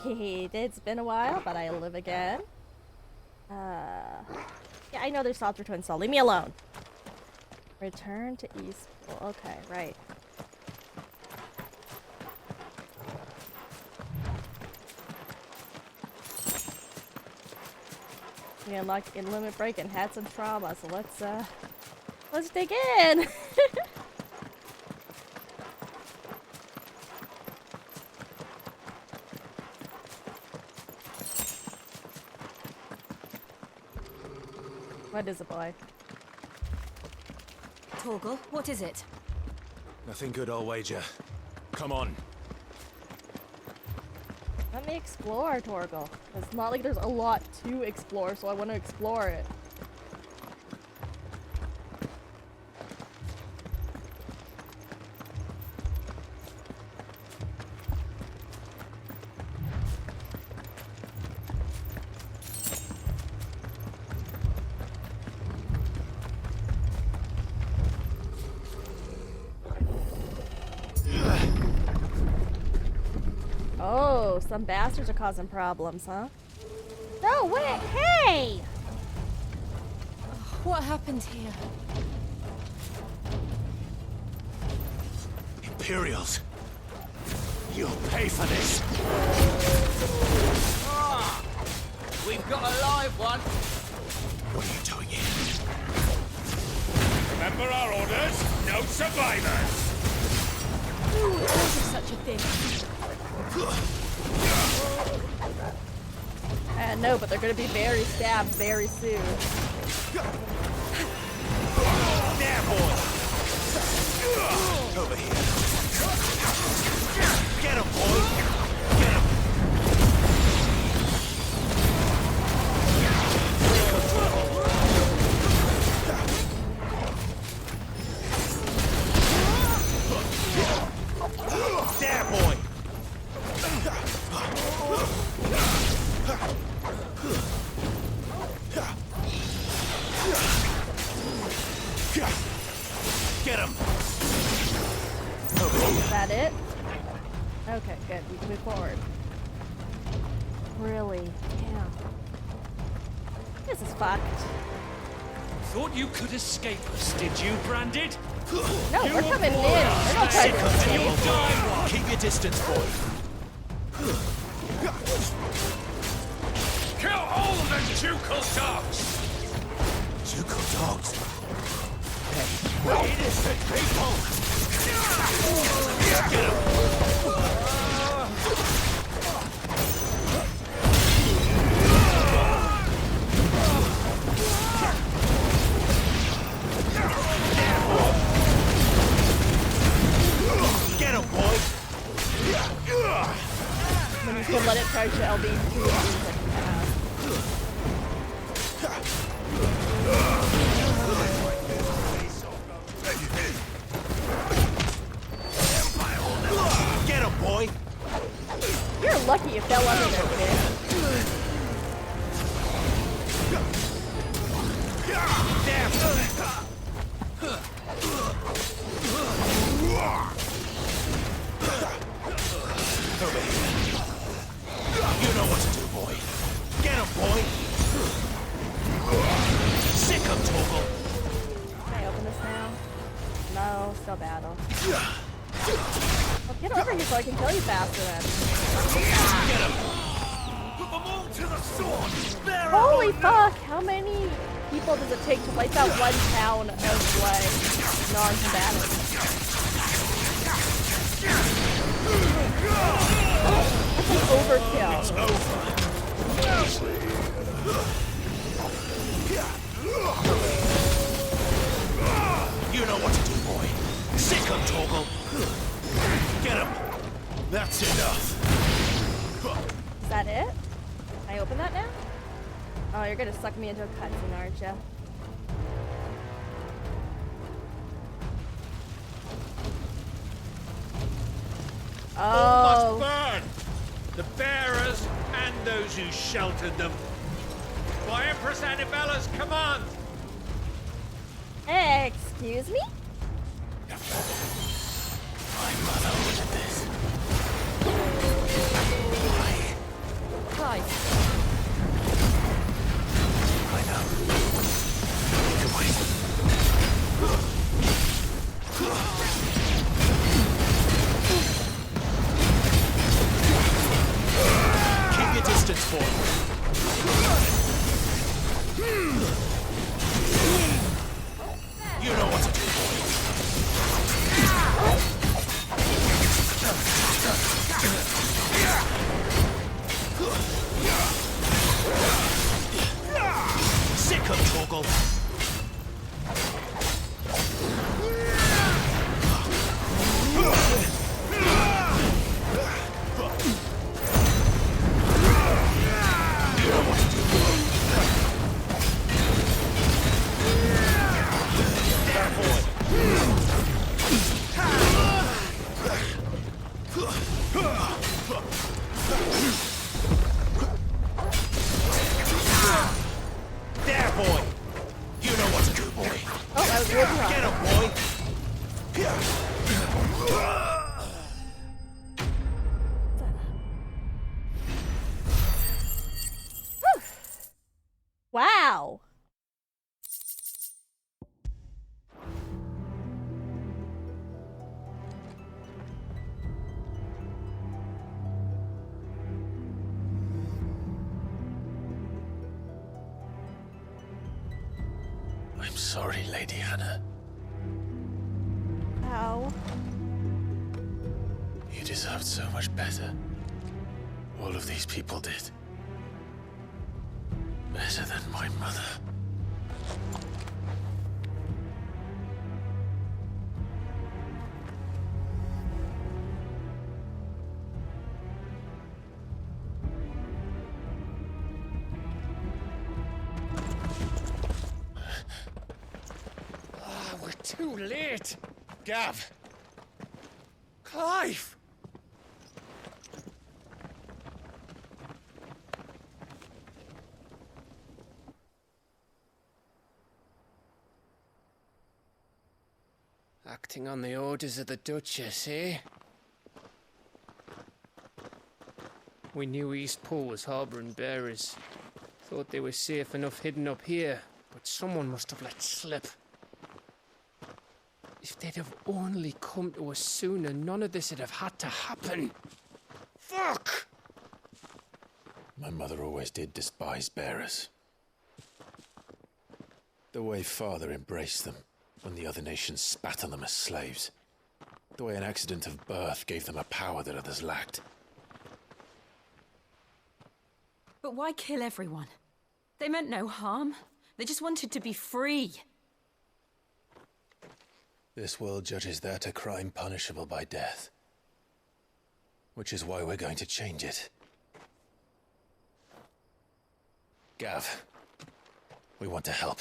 Alright, it's been a while, but I live again. Yeah, I know there's Salter Twin Soul. Leave me alone. Return to East Pool. Okay, right. We unlocked in Limit Break and had some trauma, so let's dig in. What is it, boy? Torgal, what is it? Nothing good, I'll wager. Come on. Let me explore, Torgal. It's not like there's a lot to explore, so I want to explore it. Oh, some bastards are causing problems, huh? No, wait, hey! What happened here? Imperials! You'll pay for this! Ah, we've got a live one! What are you doing here? Remember our orders? No survivors! Who ordered such a thing? No, but they're gonna be very stabbed very soon. There, boy! Over here. Get him, boy! Get him! There, boy! Get him! Is that it? Okay, good. We can move forward. Really? Damn. This is fucked. Thought you could escape us, did you, Branded? No, we're coming in. We're not trying to escape. Keep your distance, boy. Kill all the ducal dogs! Ducal dogs? Hey, innocent people! Get him! Get him, boy! When you can let it charge to LB2. Get him, boy! You're lucky you fell under there, kid. Damn! Over here. You know what to do, boy. Get him, boy! Sick him, Torgal! Can I open this now? No, still battle. Well, get over here so I can kill you faster then. Get him! Put them all to the sword! Holy fuck! How many people does it take to wipe out one town of, like, non-combatants? That's an overkill. It's over. You know what to do, boy. Sick him, Torgal. Get him. That's enough. Is that it? Can I open that now? Oh, you're gonna suck me into a cutscene, aren't you? All Oh. must burn! The bearers and those who sheltered them. By Empress Annibella's command! Excuse me? My mother ordered this. I There, boy! You know what to do, boy! Oh, I was really wrong. Get him, boy! Wow. I'm sorry, Lady Hannah. Ow. You deserved so much better. All of these people did. Better than my mother. We're too late. Gav. Clive. Acting on the orders of the Duchess, eh? We knew Eastpool was harbouring bearers. Thought they were safe enough hidden up here, but someone must have let slip. If they'd have only come to us sooner, none of this would have had to happen. Fuck! My mother always did despise bearers. The way Father embraced them when the other nations spat on them as slaves. The way an accident of birth gave them a power that others lacked. But why kill everyone? They meant no harm. They just wanted to be free. This world judges that a crime punishable by death. Which is why we're going to change it. Gav, we want to help.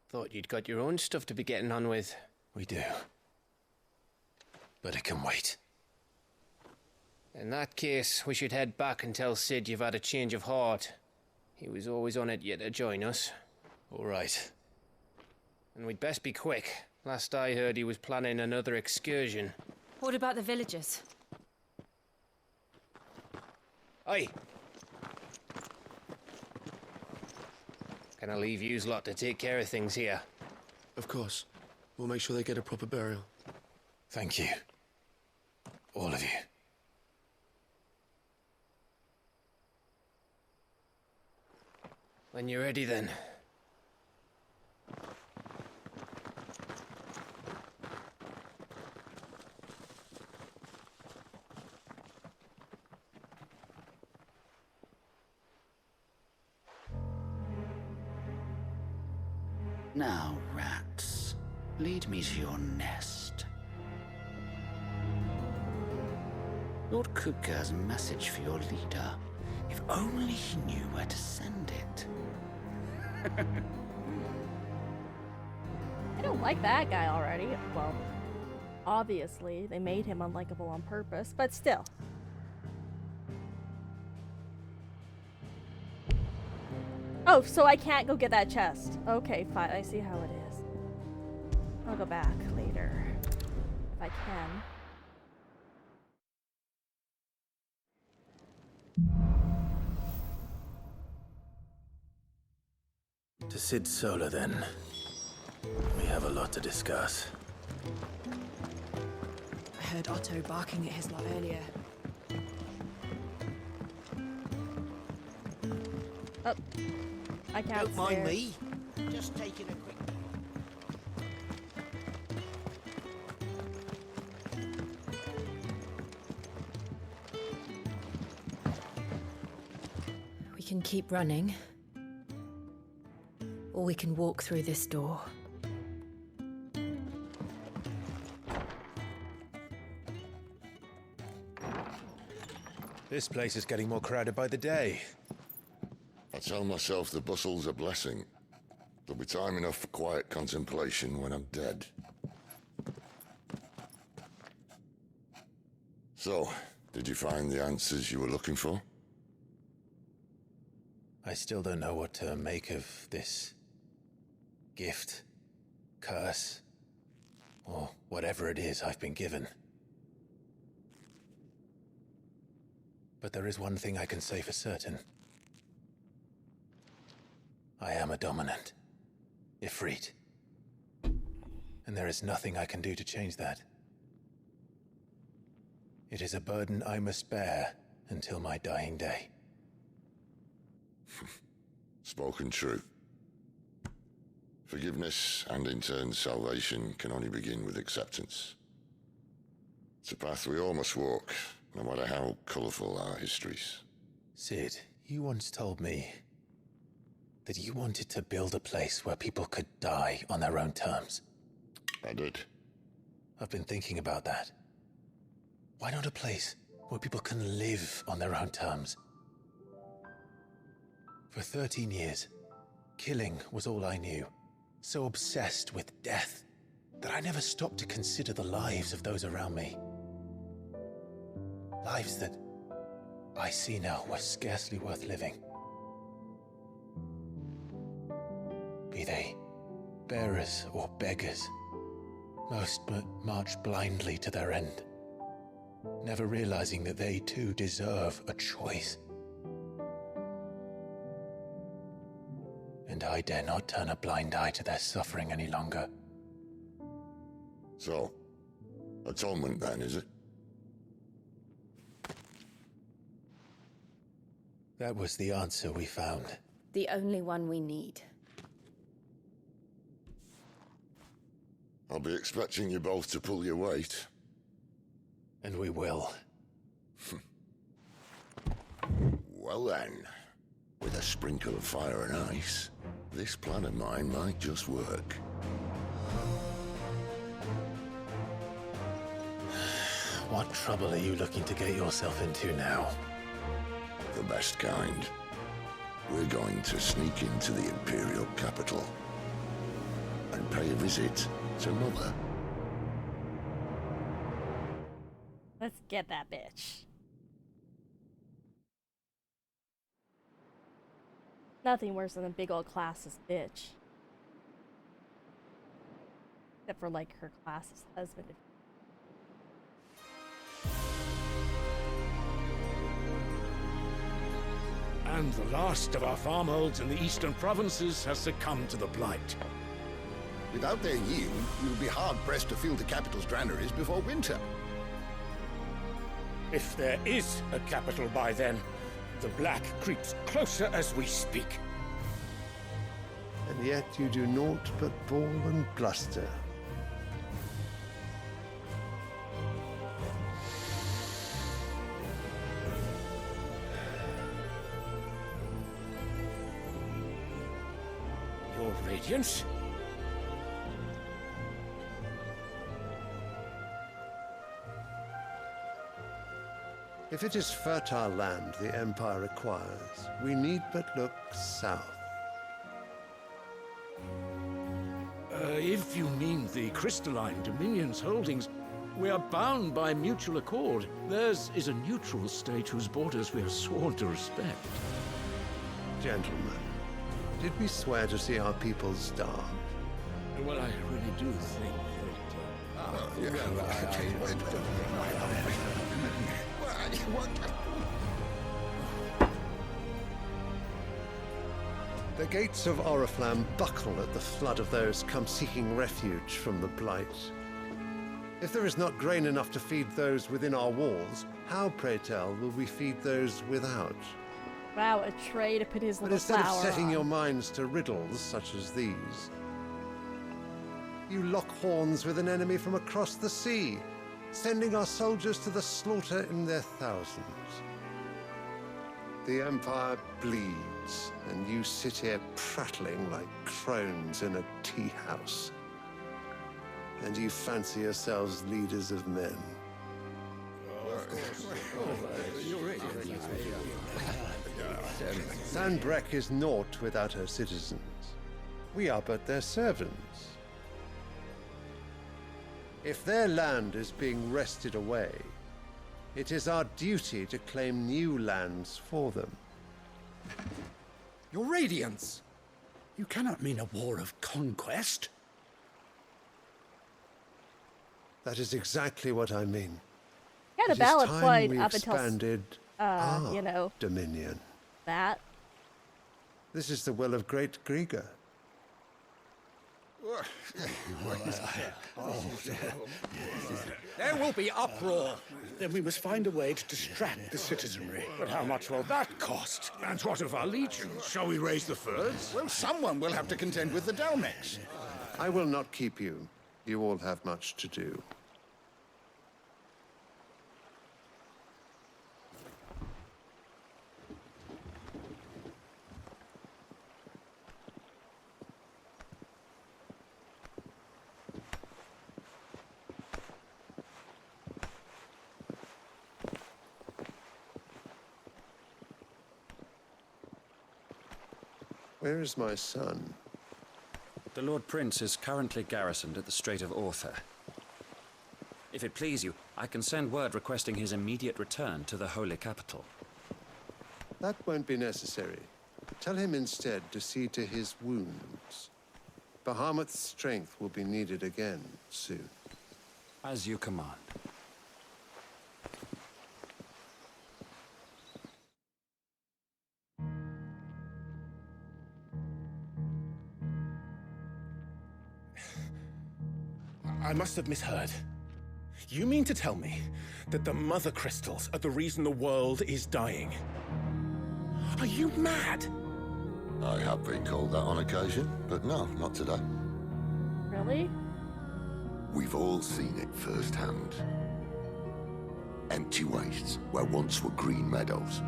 Thought you'd got your own stuff to be getting on with. We do. But it can wait. In that case, we should head back and tell Sid you've had a change of heart. He was always on it yet to join us. All right. And we'd best be quick. Last I heard, he was planning another excursion. What about the villagers? Aye. Can I leave yous lot to take care of things here? Of course. We'll make sure they get a proper burial. Thank you. All of you. When you're ready, then. Now, rats, lead me to your nest. Lord Kupka has a message for your leader. If only he knew where to send it. I don't like that guy already. Well, obviously, they made him unlikable on purpose, but still. Oh, so I can't go get that chest. Okay, fine. I see how it is. I'll go back later. If I can. To Sid Solar, then. We have a lot to discuss. I heard Otto barking at his lot earlier. Oh, I can't Don't mind stare. me. Just taking a quick... We can keep running. Or we can walk through this door. This place is getting more crowded by the day. I tell myself the bustle's a blessing. There'll be time enough for quiet contemplation when I'm dead. So, did you find the answers you were looking for? I still don't know what to make of this gift, curse, or whatever it is I've been given. But there is one thing I can say for certain. I am a dominant, Ifrit. And there is nothing I can do to change that. It is a burden I must bear until my dying day. Spoken true. Forgiveness and in turn salvation can only begin with acceptance. It's a path we all must walk, no matter how colourful our histories. Sid, you once told me that you wanted to build a place where people could die on their own terms. I did. I've been thinking about that. Why not a place where people can live on their own terms? For 13 years, killing was all I knew. So obsessed with death that I never stopped to consider the lives of those around me. Lives that I see now were scarcely worth living. Be they bearers or beggars, most march blindly to their end, never realizing that they too deserve a choice. And I dare not turn a blind eye to their suffering any longer. So, atonement then, is it? That was the answer we found. The only one we need. I'll be expecting you both to pull your weight. And we will. Well then, with a sprinkle of fire and ice, this plan of mine might just work. What trouble are you looking to get yourself into now? The best kind. We're going to sneak into the Imperial capital and pay a visit to Mother. Let's get that bitch. Nothing worse than a big old classist bitch. Except for, like, her classist husband. And the last of our farmholds in the eastern provinces has succumbed to the blight. Without their yield, we will be hard-pressed to fill the capital's granaries before winter. If there is a capital by then, the black creeps closer as we speak. And yet you do naught but bawl and bluster. Your Radiance? If it is fertile land the Empire requires, we need but look south. If you mean the crystalline Dominion's holdings, we are bound by mutual accord. Theirs is a neutral state whose borders we are sworn to respect. Gentlemen, did we swear to see our people starve? Well, I really do think The gates of Oriflamme buckle at the flood of those come seeking refuge from the blight. If there is not grain enough to feed those within our walls, how, pray tell, will we feed those without? Wow, a tray to put his But little instead of flower setting on. your minds to riddles such as these, you lock horns with an enemy from across the sea, sending our soldiers to the slaughter in their thousands. The Empire bleeds, and you sit here prattling like crones in a tea house. And you fancy yourselves leaders of men. Sandbreck is naught without her citizens. We are but their servants. If their land is being wrested away, It is our duty to claim new lands for them. Your Radiance! You cannot mean a war of conquest. That is exactly what I mean. He had a It is valid time point we up until, expanded our you know, dominion. that. This is the will of great Grieger. There will be uproar. Then we must find a way to distract the citizenry. But how much will that cost? And what of our legions? Shall we raise the furs? Well, someone will have to contend with the Dalmex. I will not keep you. You all have much to do. Where is my son? The Lord Prince is currently garrisoned at the Strait of Author. If it please you, I can send word requesting his immediate return to the Holy Capital. That won't be necessary. Tell him instead to see to his wounds. Bahamut's strength will be needed again soon. As you command. I must have misheard. You mean to tell me that the Mother Crystals are the reason the world is dying? Are you mad? I have been called that on occasion, but no, not today. Really? We've all seen it firsthand. Empty wastes where once were green meadows.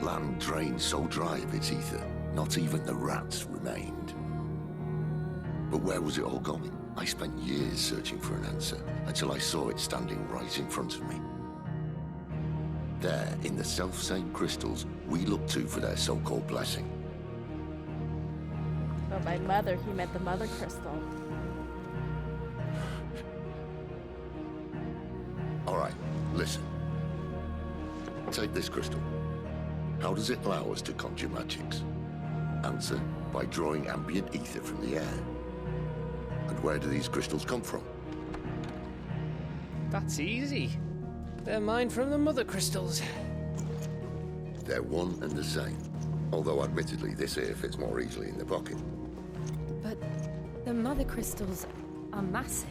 Land drained so dry of its ether, not even the rats remained. But where was it all going? I spent years searching for an answer, until I saw it standing right in front of me. There, in the self-same crystals we look to for their so-called blessing. Oh, by mother, he meant the Mother Crystal. All right, listen. Take this crystal. How does it allow us to conjure magics? Answer, by drawing ambient ether from the air. And where do these crystals come from? That's easy. They're mine from the Mother Crystals. They're one and the same. Although admittedly this here fits more easily in the pocket. But the Mother Crystals are massive.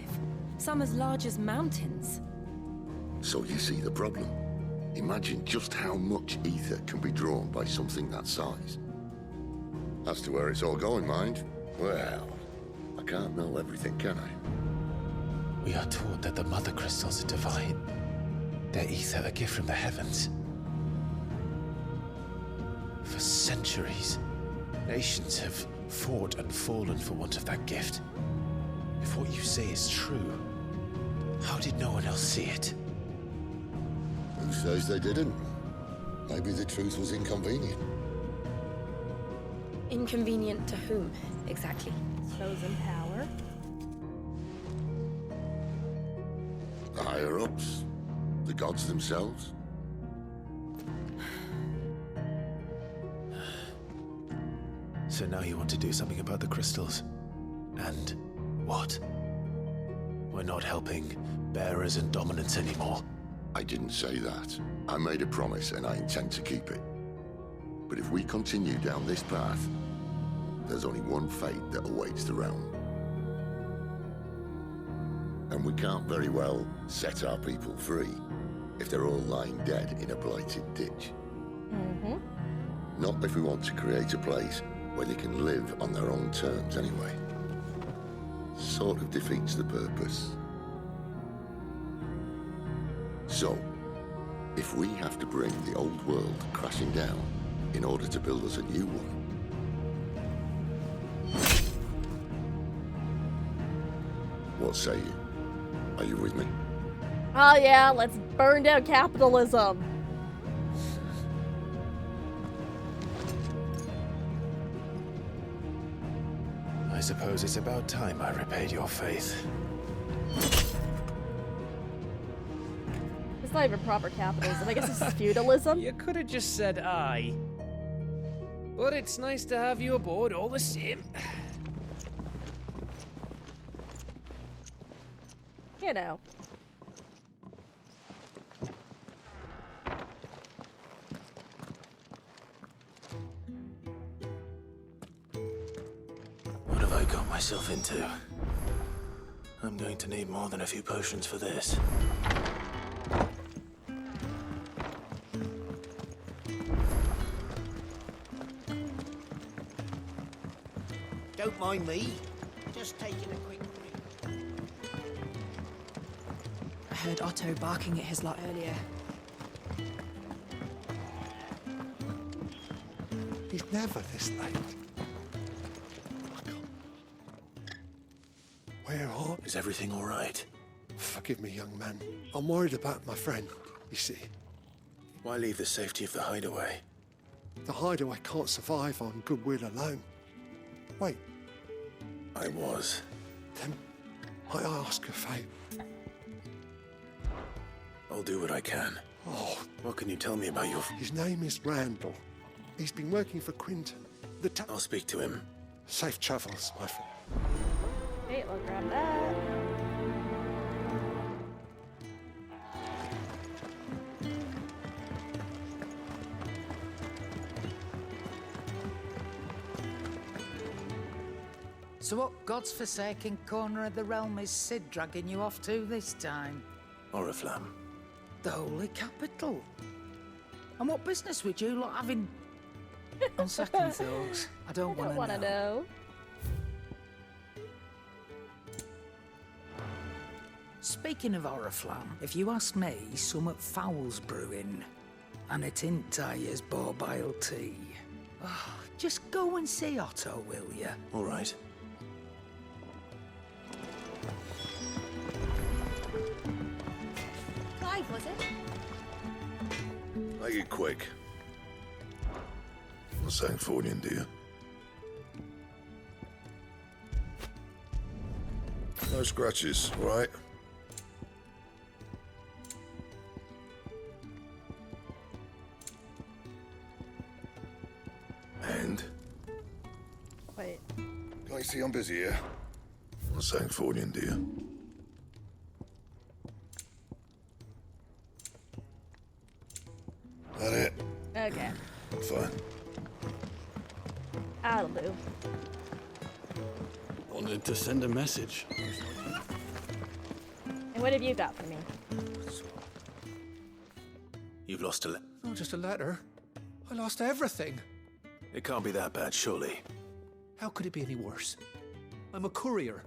Some as large as mountains. So you see the problem. Imagine just how much ether can be drawn by something that size. As to where it's all going, mind, well, I can't know everything, can I? We are taught that the Mother Crystals are divine. Their ether a gift from the heavens. For centuries, nations have fought and fallen for want of that gift. If what you say is true, how did no one else see it? Who says they didn't? Maybe the truth was inconvenient. Inconvenient to whom, exactly? Those in power. The higher-ups? The gods themselves? So now you want to do something about the crystals? And what? We're not helping bearers and dominants anymore. I didn't say that. I made a promise and I intend to keep it. But if we continue down this path, there's only one fate that awaits the realm. And we can't very well set our people free if they're all lying dead in a blighted ditch. Mm-hmm. Not if we want to create a place where they can live on their own terms anyway. Sort of defeats the purpose. So, if we have to bring the old world crashing down in order to build us a new one, what say you? Are you with me? Oh yeah, let's burn down capitalism. I suppose it's about time I repaid your faith. Is It's not even proper capitalism. I guess this is feudalism. You could have just said aye. But it's nice to have you aboard all the same. You know. What have I got myself into? I'm going to need more than a few potions for this. Don't mind me. Just taking a quick break. I heard Otto barking at his lot earlier. He's never this late. Where are... Is everything all right? Forgive me, young man. I'm worried about my friend, you see. Why leave the safety of the hideaway? The hideaway can't survive on goodwill alone. Wait. I was. Then, might I ask a favour? I'll do what I can. Oh. What can you tell me about your... His name is Randall. He's been working for Quinton. I'll speak to him. Safe travels, my friend. Okay, we'll grab that. So what God's forsaken corner of the realm is Sid dragging you off to this time? Oriflamme. The holy capital. And what business would you lot having? On second thoughts, I don't want to know. Speaking of Oriflamme, if you ask me, summat foul's brewing. And it ain't Tyre's borbile tea. Oh, just go and see Otto, will you? All right. Clive, was it? Make it quick. Not saying Fornian, do you? No scratches, all right? And? Wait. Can't you see I'm busy here? Not saying Fornian, do you? That it? Okay. Fine. That'll do. Wanted to send a message. And what have you got for me? You've lost a Not just a letter. I lost everything. It can't be that bad, surely. How could it be any worse? I'm a courier.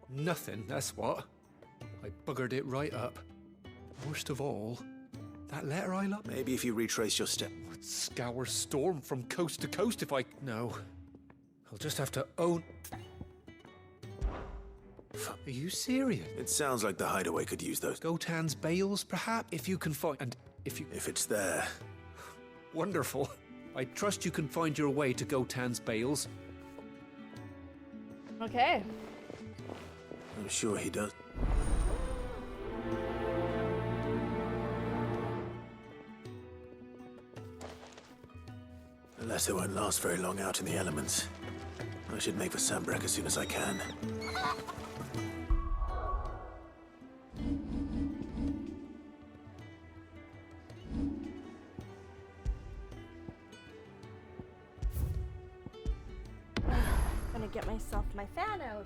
Nothing, that's what. I buggered it right up. Worst of all, that letter I lost. Maybe if you retrace your step. I'd scour storm from coast to coast if I... No. I'll just have to own... Are you serious? It sounds like the hideaway could use those. Gotan's bales, perhaps? If you can find... And if you... If it's there. Wonderful. I trust you can find your way to Gotan's bales. Okay. I'm sure he does. Unless it won't last very long out in the elements. I should make for Sambrek as soon as I can. I'm gonna get myself my fan out.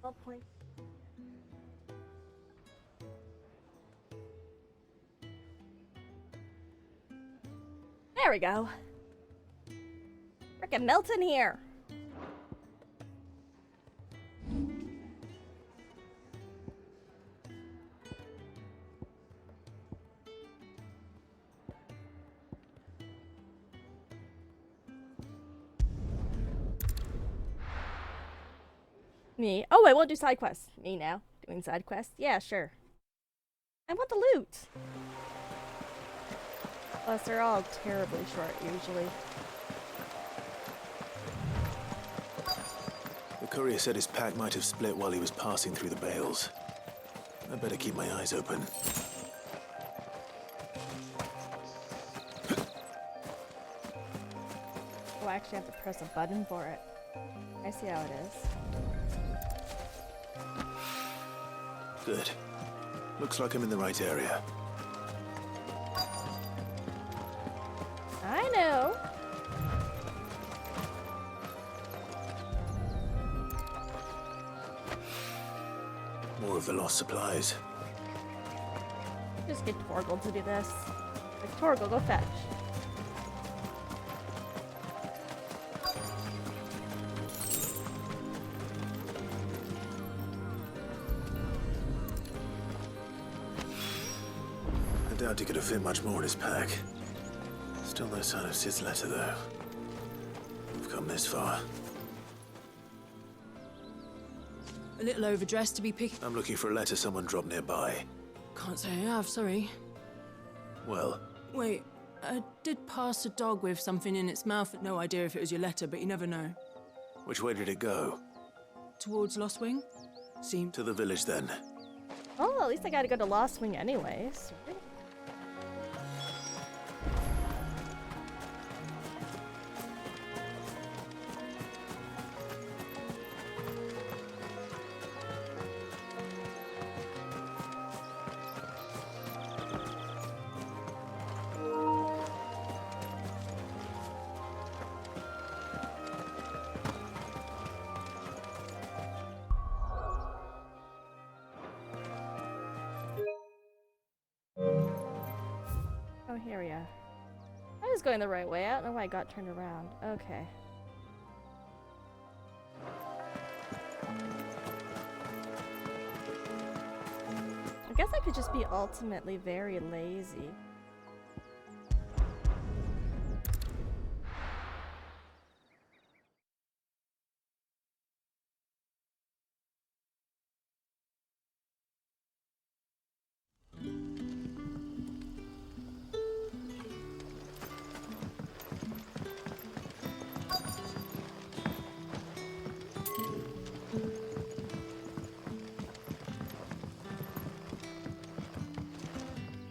I'll point. There we go. Frickin' Milton here. Me? Oh, I won't do side quests. Me now. Doing side quests? Yeah, sure. I want the loot. Plus, they're all terribly short, usually. The courier said his pack might have split while he was passing through the bales. I better keep my eyes open. Oh, I actually have to press a button for it. I see how it is. Good. Looks like I'm in the right area. I know. More of the lost supplies. Just get Torgal to do this. Like, Torgal, go fetch. I doubt he could have fit much more in his pack. Still no sign of Sid's letter, though. We've come this far. A little overdressed to be picky. I'm looking for a letter someone dropped nearby. Can't say I have, sorry. Well, Wait, I did pass a dog with something in its mouth. No idea if it was your letter, but you never know. which way did it go? Towards Lost Wing? Seemed... To the village, then. Oh, at least I gotta go to Lost Wing anyways. Right? Oh, here we are. I was going the right way. I don't know why I got turned around. Okay. I guess I could just be ultimately very lazy.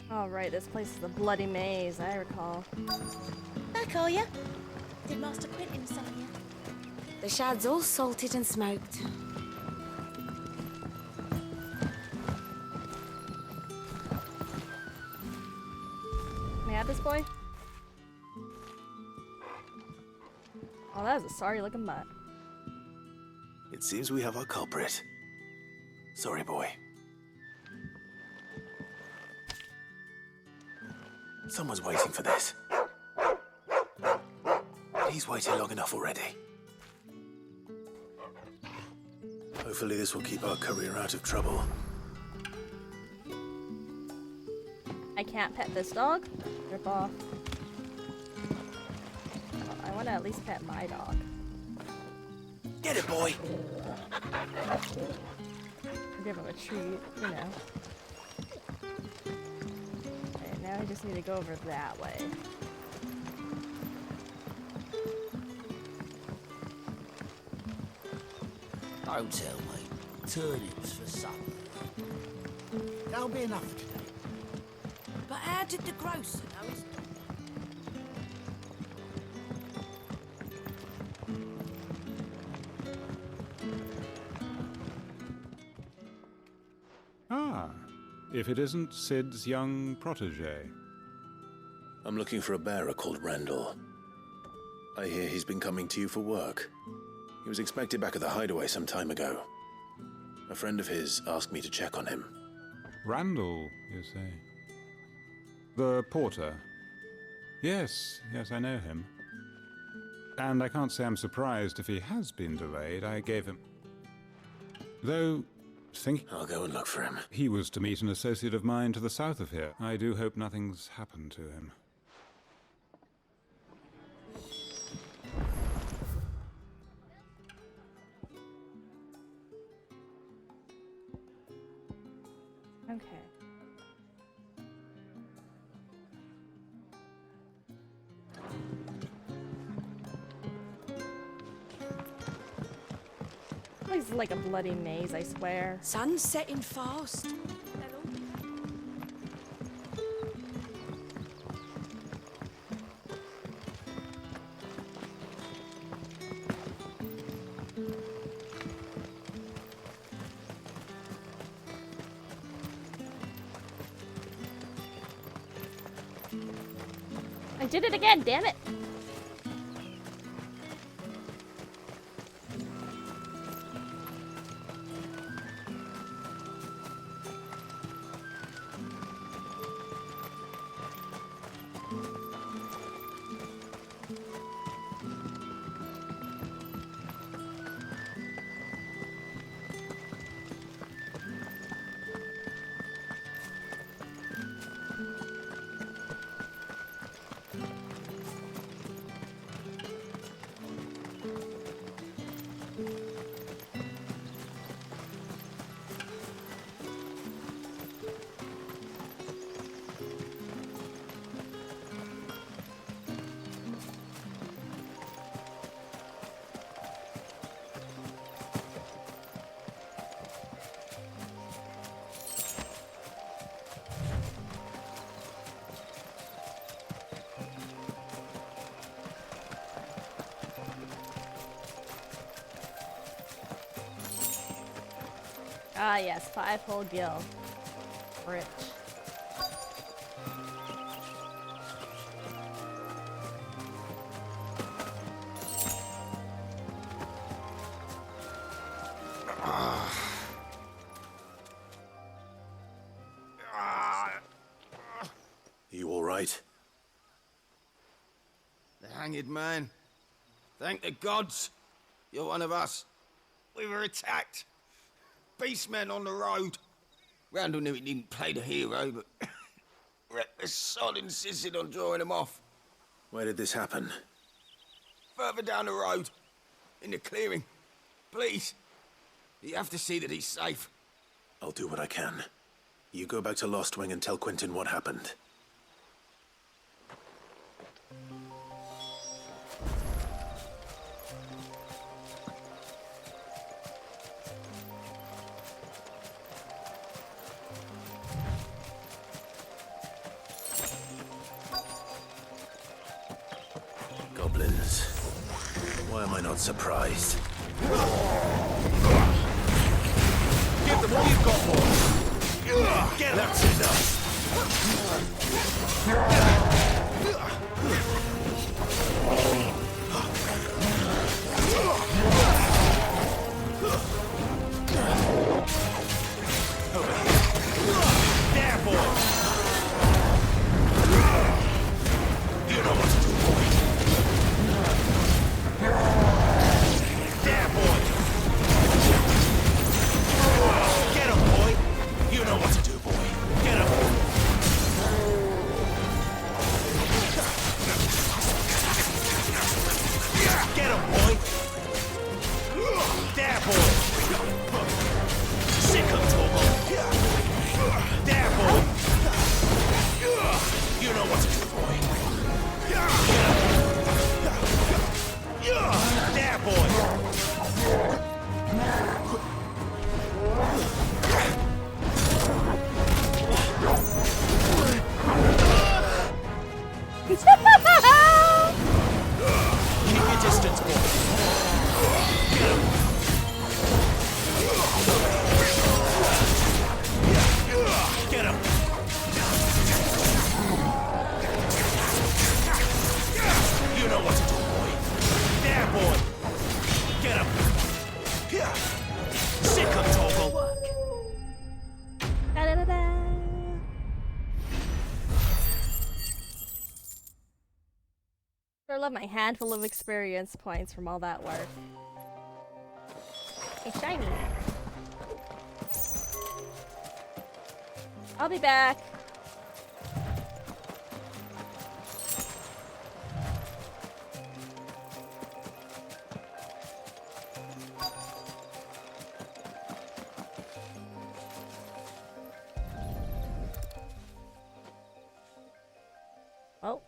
Oh right, this place is a bloody maze, I recall. Back are ya? Did Master Quentin summon you? The shad's all salted and smoked. May I have this boy? Oh, that was a sorry looking mutt. It seems we have our culprit. Sorry, boy. Someone's waiting for this. He's waited long enough already. Hopefully this will keep our courier out of trouble. I can't pet this dog? Rip off. Well, I want to at least pet my dog. Get it, boy! I'll give him a treat, you know. Okay, now I just need to go over that way. Don't tell me. Turnips for supper. That'll be enough for today. But how did the grocer know it's... Ah, if it isn't Sid's young protege. I'm looking for a bearer called Randall. I hear he's been coming to you for work. He was expected back at the hideaway some time ago. A friend of his asked me to check on him. Randall, you say? The porter? Yes, I know him. And I can't say I'm surprised if he has been delayed. I gave him... Though, I'll go and look for him. He was to meet an associate of mine to the south of here. I do hope nothing's happened to him. Okay. This is like a bloody maze, I swear. Sun's setting fast. I did it again, damn it! Ah yes, 5-hole gill. Rich. You all right? The hanged man. Thank the gods. You're one of us. We were attacked. Beastmen on the road. Randall knew he didn't play the hero, but reckless sod insisted on drawing him off. Where did this happen? Further down the road. In the clearing. Please. You have to see that he's safe. I'll do what I can. You go back to Lost Wing and tell Quentin what happened. Goblins. Why am I not surprised? Give them all you've got, boys. Get That's enough. There, boys. You know what to do, boy. There, boy. Get him, boy. You know what to do, boy. Get him. I love my handful of experience points from all that work. Hey, shiny. I'll be back. Oh.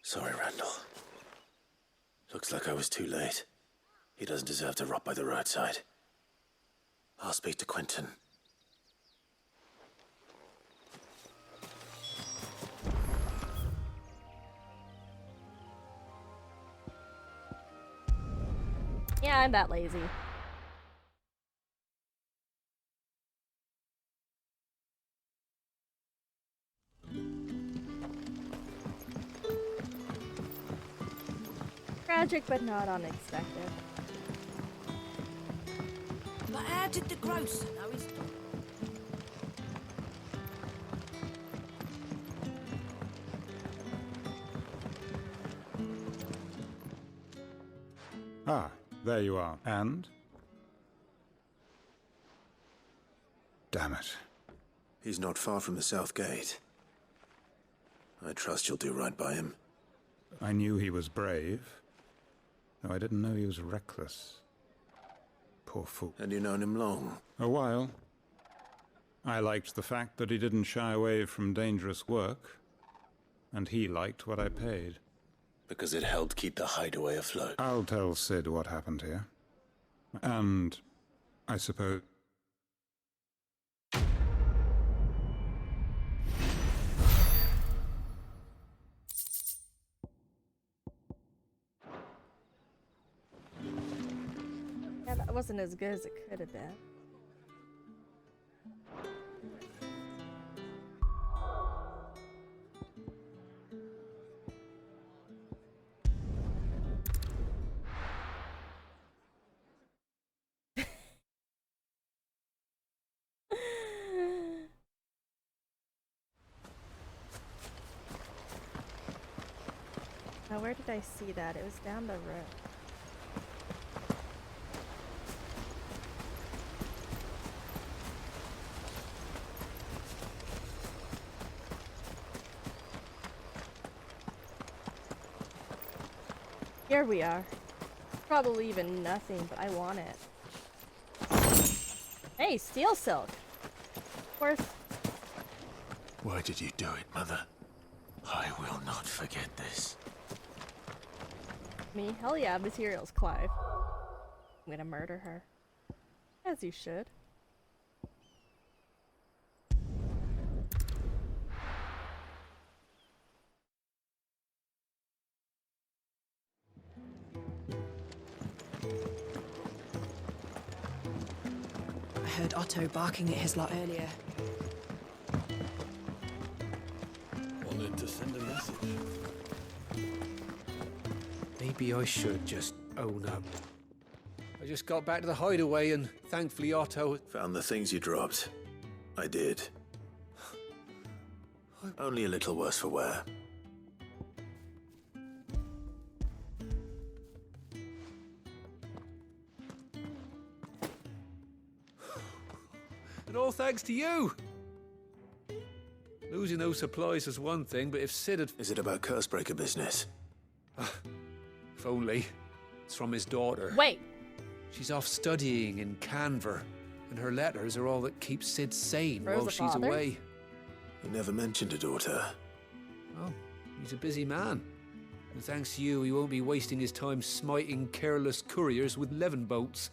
Sorry, Randall. Looks like I was too late. He doesn't deserve to rot by the roadside. I'll speak to Quentin. Yeah, I'm that lazy. Tragic, but not unexpected. But how did the grocer know his dog? Ah, there you are. And? Damn it. He's not far from the south gate. I trust you'll do right by him. I knew he was brave, though I didn't know he was reckless. Poor fool. And you known him long? A while. I liked the fact that he didn't shy away from dangerous work, and he liked what I paid. Because it helped keep the hideaway afloat. I'll tell Sid what happened here. And I suppose... Yeah, that wasn't as good as it could have been. Now, where did I see that? It was down the road. Here we are. Probably even nothing, but I want it. Hey, steel silk. Worth. Why did you do it, Mother? I will not forget this. Me? Hell yeah, materials, Clive. I'm gonna murder her. As you should. I heard Otto barking at his lot earlier. Wanted to send a message. Maybe I should just own up. I just got back to the hideaway and thankfully Otto... Found the things you dropped. I did. Only a little worse for wear. And all thanks to you! Losing those supplies is one thing, but if Sid had... Is it about Cursebreaker business? If only. It's from his daughter. Wait! She's off studying in Canver, and her letters are all that keep Sid sane Where's while the she's father? away. You never mentioned a daughter. Oh, he's a busy man. And thanks to you, he won't be wasting his time smiting careless couriers with levin bolts.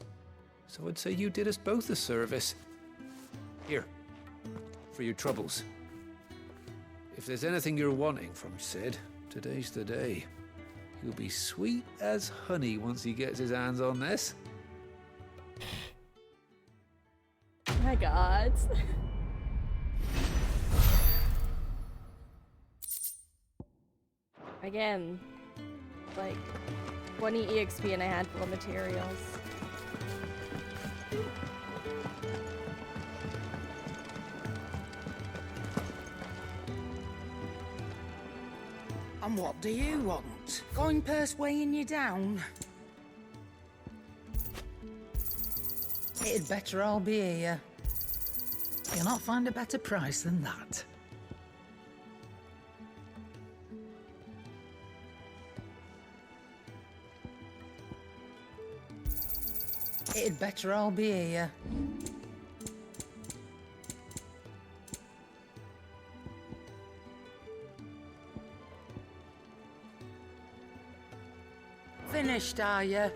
So I'd say you did us both a service. Here, for your troubles. If there's anything you're wanting from Sid, today's the day. He'll be sweet as honey once he gets his hands on this. My God. Again, like 20 EXP and a handful of materials. And what do you want? Coin purse weighing you down? It'd better all be here. You'll not find a better price than that. It'd better all be here. Finished, are you?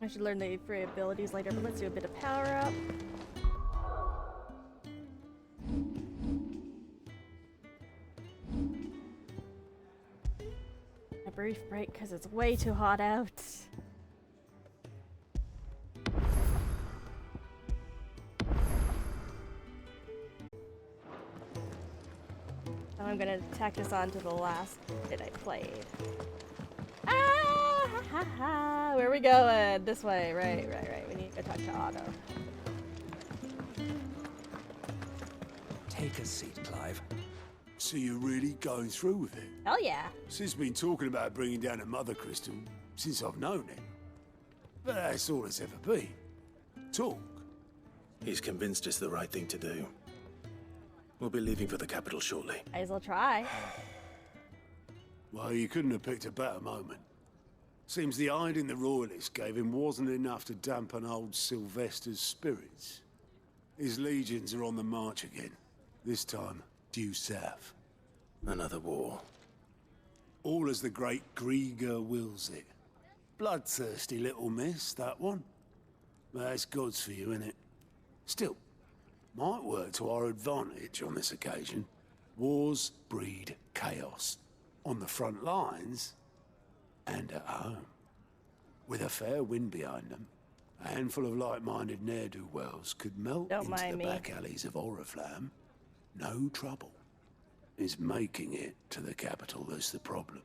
I should learn the free abilities later, but let's do a bit of power up. A brief break because it's way too hot out. Now I'm gonna tack this on to the last bit I played. Ha ha! Where are we going? This way, right. We need to go talk to Otto. Take a seat, Clive. So you're really going through with it? Hell yeah. Sis been talking about bringing down a mother crystal since I've known him. But that's all it's ever been. Talk. He's convinced it's the right thing to do. We'll be leaving for the capital shortly. Might as well try. Well, you couldn't have picked a better moment. Seems the hiding the royalists gave him wasn't enough to dampen old Sylvester's spirits. His legions are on the march again. This time, due south. Another war. All as the great Grieger wills it. Bloodthirsty little miss, that one. But that's God's for you, innit? Still, might work to our advantage on this occasion. Wars breed chaos. On the front lines, and at home. With a fair wind behind them, a handful of like-minded ne'er-do-wells could melt into the back alleys of Oriflamme. No trouble. Is making it to the capital that's the problem.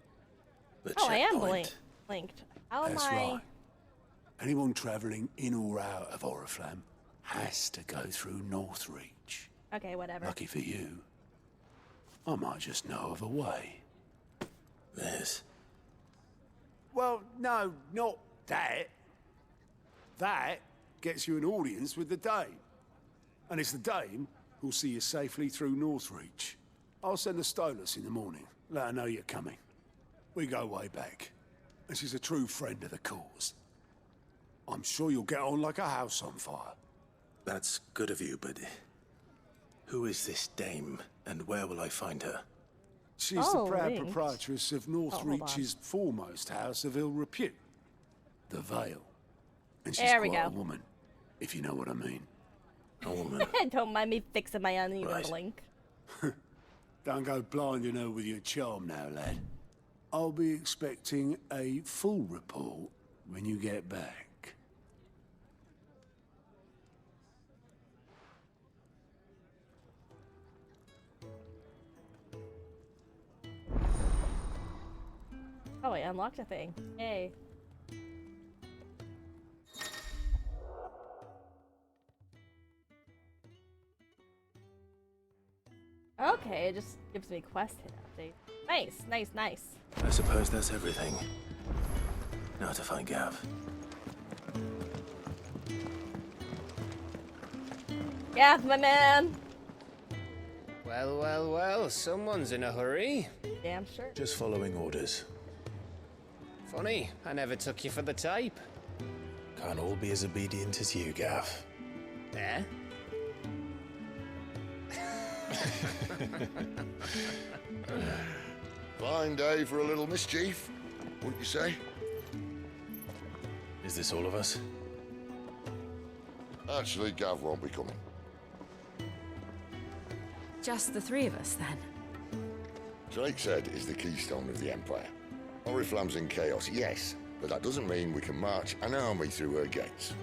The I am checkpoint. linked. How am That's I? right. Anyone travelling in or out of Oriflamme has to go through Northreach. Okay, whatever. Lucky for you, I might just know of a way. There's... Well, no, not that. That gets you an audience with the Dame. And it's the Dame who'll see you safely through Northreach. I'll send the Stolas in the morning. Let her know you're coming. We go way back. And she's a true friend of the cause. I'm sure you'll get on like a house on fire. That's good of you, but... who is this Dame, and where will I find her? She's the proud proprietress of Northreach's foremost house of ill repute, the Vale. And she's quite a woman, if you know what I mean. A woman? Don't mind me fixing my uneven blink. Don't go blinding her with your charm now, lad. I'll be expecting a full report when you get back. Oh, I unlocked a thing. Yay. Okay, it just gives me quest hit update. Nice. I suppose that's everything. Now to find Gav. Gav, my man! Well, someone's in a hurry. Damn sure. Just following orders. Funny, I never took you for the type. Can't all be as obedient as you, Gav. Eh? Fine day for a little mischief, wouldn't you say? Is this all of us? Actually, Gav won't be coming. Just the three of us, then? Drake's Head is the keystone of the Empire. Oriflamme's in chaos, yes, but that doesn't mean we can march an army through her gates.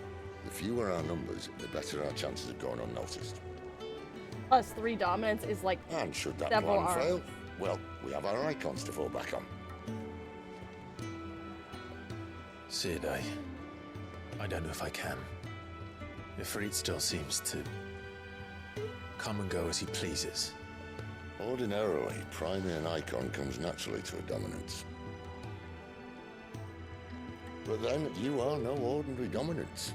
The fewer our numbers, the better our chances of going unnoticed. Plus 3 dominance is like And should that several plan fail, armies. well, we have our icons to fall back on. Sid, I don't know if I can. Ifrit still seems to come and go as he pleases. Ordinarily, priming an icon comes naturally to a dominance. But then, you are no ordinary dominance.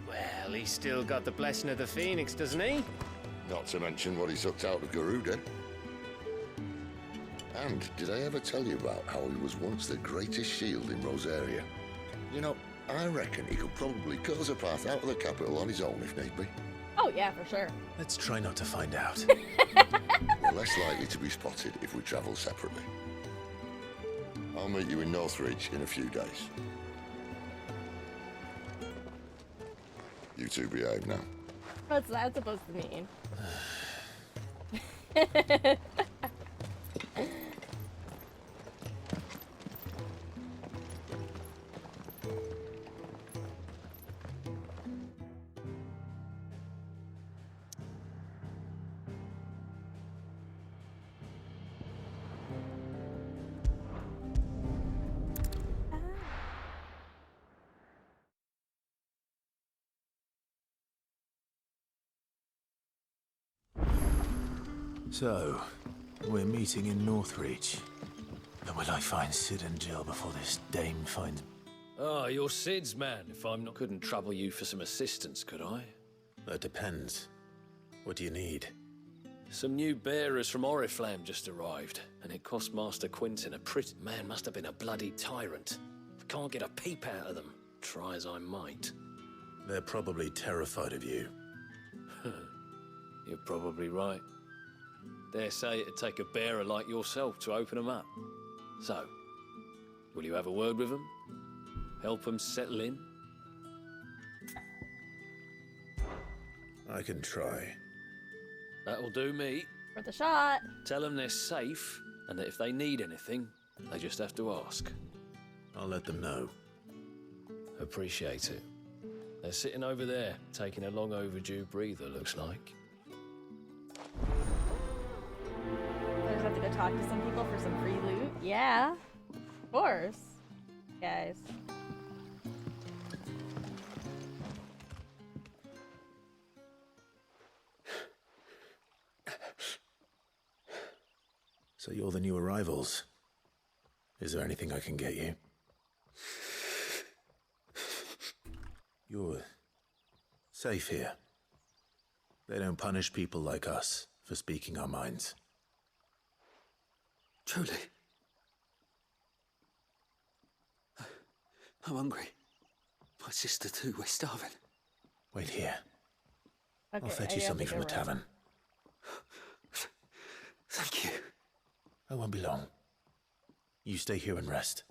Well, he's still got the blessing of the Phoenix, doesn't he? Not to mention what he sucked out of Garuda. And did I ever tell you about how he was once the greatest shield in Rosaria? You know, I reckon he could probably cut us a path out of the capital on his own if need be. Oh yeah, for sure. Let's try not to find out. We're less likely to be spotted if we travel separately. I'll meet you in Northreach in a few days. You two behave now. What's that supposed to mean? So, we're meeting in Northreach. And will I find Sid and Jill before this dame finds... Ah, you're Sid's man. If I'm not... Couldn't trouble you for some assistance, could I? That depends. What do you need? Some new bearers from Oriflamme just arrived, and it cost Master Quentin a pretty... Man must have been a bloody tyrant. I can't get a peep out of them, try as I might. They're probably terrified of you. You're probably right. Dare say it'd take a bearer like yourself to open them up. So, will you have a word with them? Help them settle in? I can try. That'll do me. For the shot. Tell them they're safe, and that if they need anything, they just have to ask. I'll let them know. Appreciate it. They're sitting over there, taking a long overdue breather, looks like. I just have to go talk to some people for some free loot? Yeah, of course, guys. So you're the new arrivals. Is there anything I can get you? You're safe here. They don't punish people like us for speaking our minds. Truly. I'm hungry. My sister too, we're starving. Wait here. Okay, I'll fetch you something from the tavern. Thank you. I won't be long. You stay here and rest.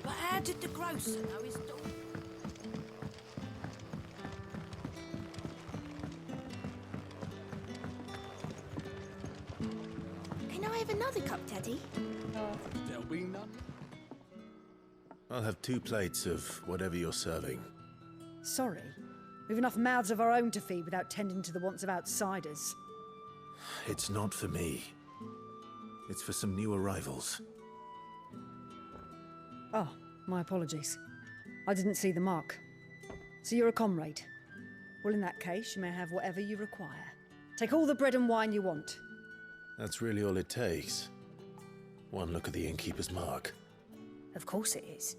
But how did the grocer know his dog? Can I have another cup, Teddy? There'll be none. I'll have 2 plates of whatever you're serving. Sorry. We've enough mouths of our own to feed without tending to the wants of outsiders. It's not for me. It's for some new arrivals. Oh, my apologies. I didn't see the mark. So you're a comrade. Well, in that case, you may have whatever you require. Take all the bread and wine you want. That's really all it takes. One look at the innkeeper's mark. Of course it is.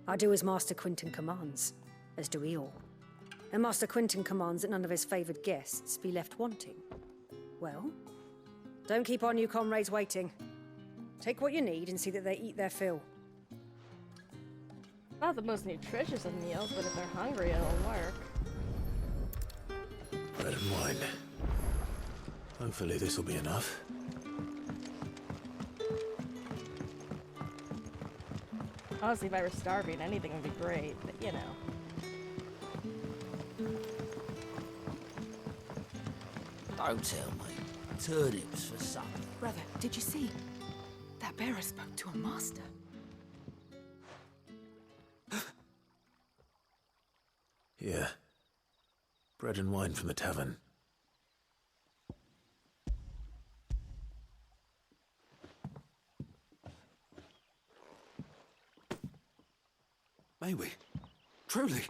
I do as Master Quentin commands, as do we all. And Master Quentin commands that none of his favoured guests be left wanting. Well, don't keep our new comrades waiting. Take what you need and see that they eat their fill. Not the most nutritious of meals, but if they're hungry, it'll work. Bread and wine. Hopefully this will be enough. Honestly, if I were starving, anything would be great, but you know. Don't tell me. Turnips for supper. Brother, did you see? That bearer spoke to a master. Here. Bread and wine from the tavern. May we? Truly?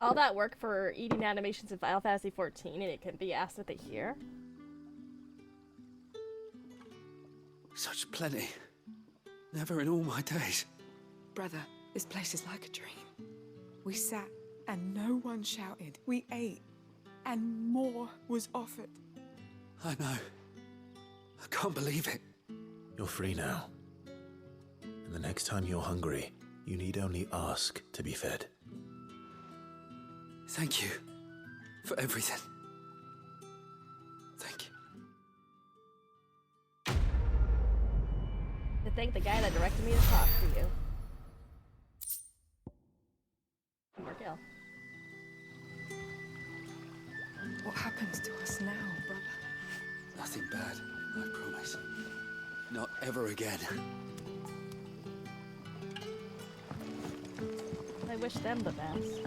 All that work for eating animations in Final Fantasy XIV, and it can be asked what they hear. Such plenty. Never in all my days. Brother, this place is like a dream. We sat and no one shouted. We ate and more was offered. I know. I can't believe it. You're free now. And the next time you're hungry, you need only ask to be fed. Thank you for everything. Thank you. To thank the guy that directed me to talk to you. One more kill. What happens to us now, brother? Nothing bad, I promise. Not ever again. I wish them the best.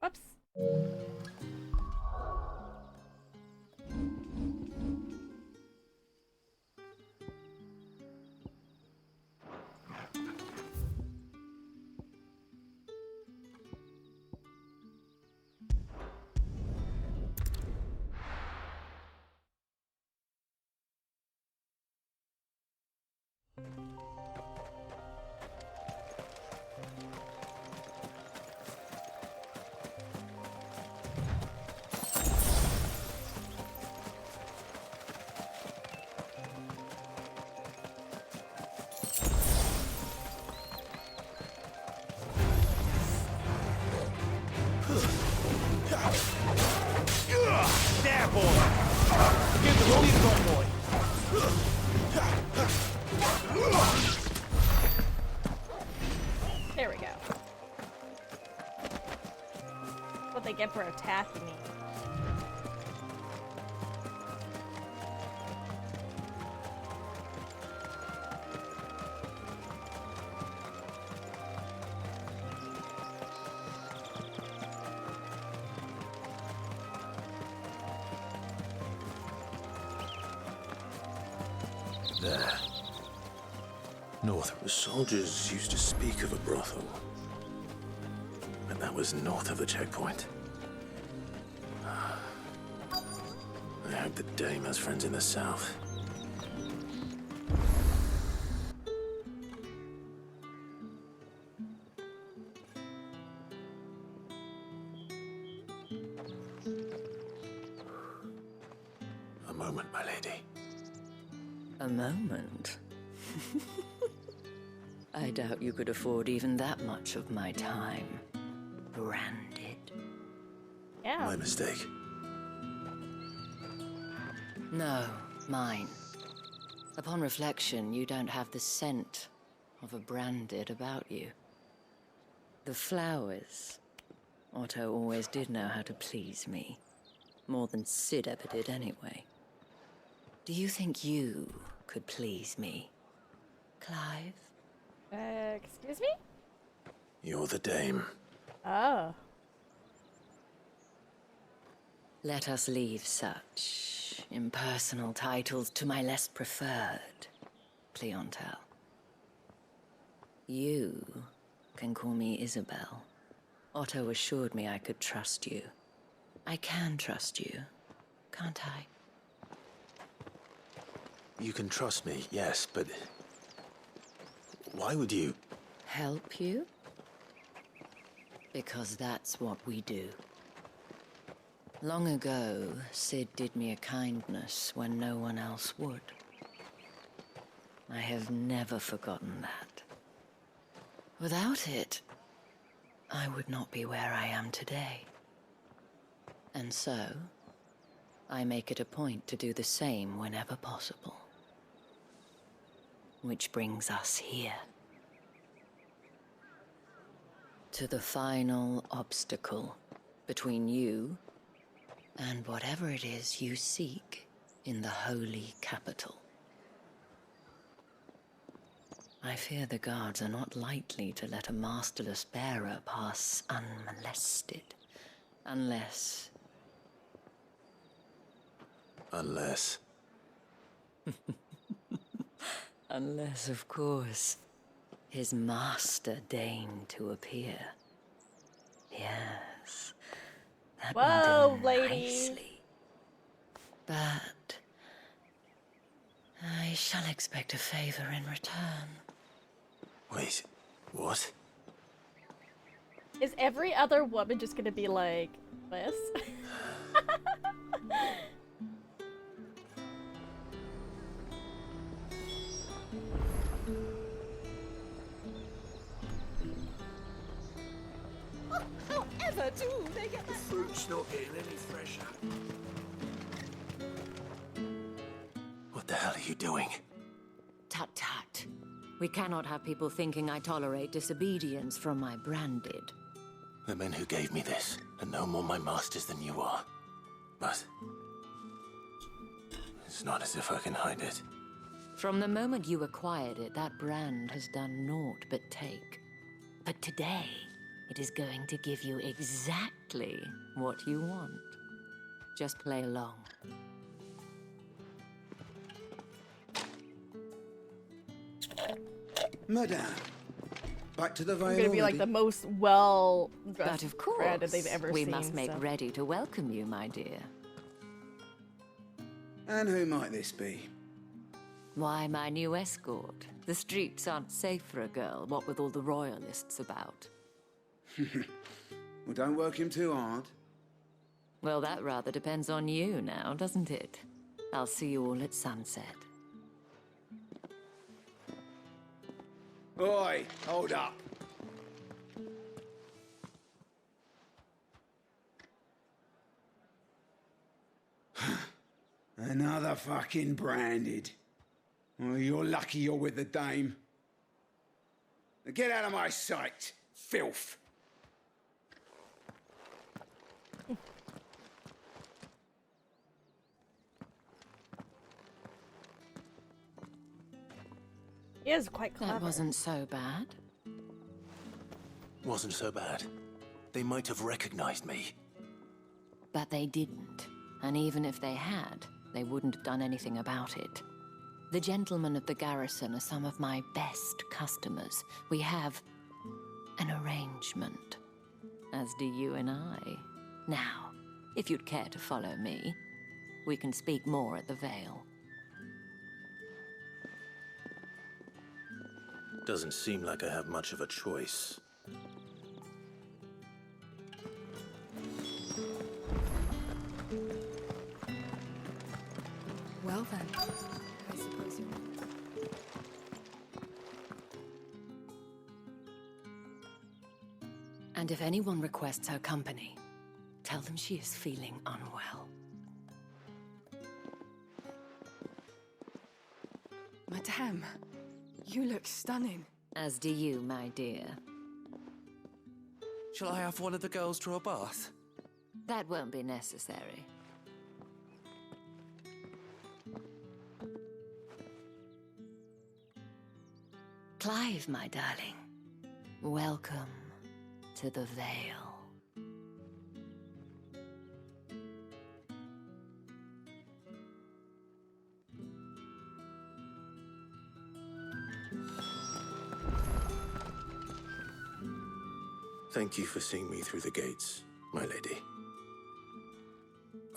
Whoops. There, boy! Give the rolling gun, boy! There we go. What they get for attacking me. There. North. The soldiers used to speak of a brothel. But that was north of the checkpoint. I hope the dame has friends in the south. A moment, my lady. A moment? I doubt you could afford even that much of my time. Branded. Yeah. My mistake. No, mine. Upon reflection, you don't have the scent of a branded about you. The flowers. Otto always did know how to please me. More than Sid ever did anyway. Do you think you could please me, Clive? Excuse me? You're the dame. Oh. Let us leave such impersonal titles to my less preferred clientele. You can call me Isabel. Otto assured me I could trust you. I can trust you, can't I? You can trust me, yes, but why would you? Help you? Because that's what we do. Long ago, Sid did me a kindness when no one else would. I have never forgotten that. Without it, I would not be where I am today. And so, I make it a point to do the same whenever possible. Which brings us here. To the final obstacle between you and whatever it is you seek in the holy capital. I fear the guards are not likely to let a masterless bearer pass unmolested. Unless... Unless, of course, his master deigned to appear. Yes. That Whoa, will do lady. nicely. But I shall expect a favor in return. Wait, what? Is every other woman just gonna be like this? However do they get that? The fruit's not getting any fresher. What the hell are you doing? Tut tut. We cannot have people thinking I tolerate disobedience from my branded. The men who gave me this are no more my masters than you are. But it's not as if I can hide it. From the moment you acquired it, that brand has done naught but take. But today, it is going to give you exactly what you want. Just play along. Madame, back to the Vale I'm gonna be like already? the most well But dressed of course, branded they've ever we seen. must make so. ready to welcome you, my dear. And who might this be? Why, my new escort. The streets aren't safe for a girl, what with all the royalists about. Well, don't work him too hard. Well, that rather depends on you now, doesn't it? I'll see you all at sunset. Oi, hold up. Another fucking branded. Well, you're lucky you're with the dame. Now get out of my sight, filth. He is quite clever. That wasn't so bad. Wasn't so bad. They might have recognized me. But they didn't. And even if they had, they wouldn't have done anything about it. The gentlemen of the garrison are some of my best customers. We have an arrangement, as do you and I. Now, if you'd care to follow me, we can speak more at the Vale. Doesn't seem like I have much of a choice. Well then, I suppose you're... And if anyone requests her company, tell them she is feeling unwell. Madame, you look stunning. As do you, my dear. Shall I have one of the girls draw a bath? That won't be necessary. Clive, my darling. Welcome to the Vale. Thank you for seeing me through the gates, my lady.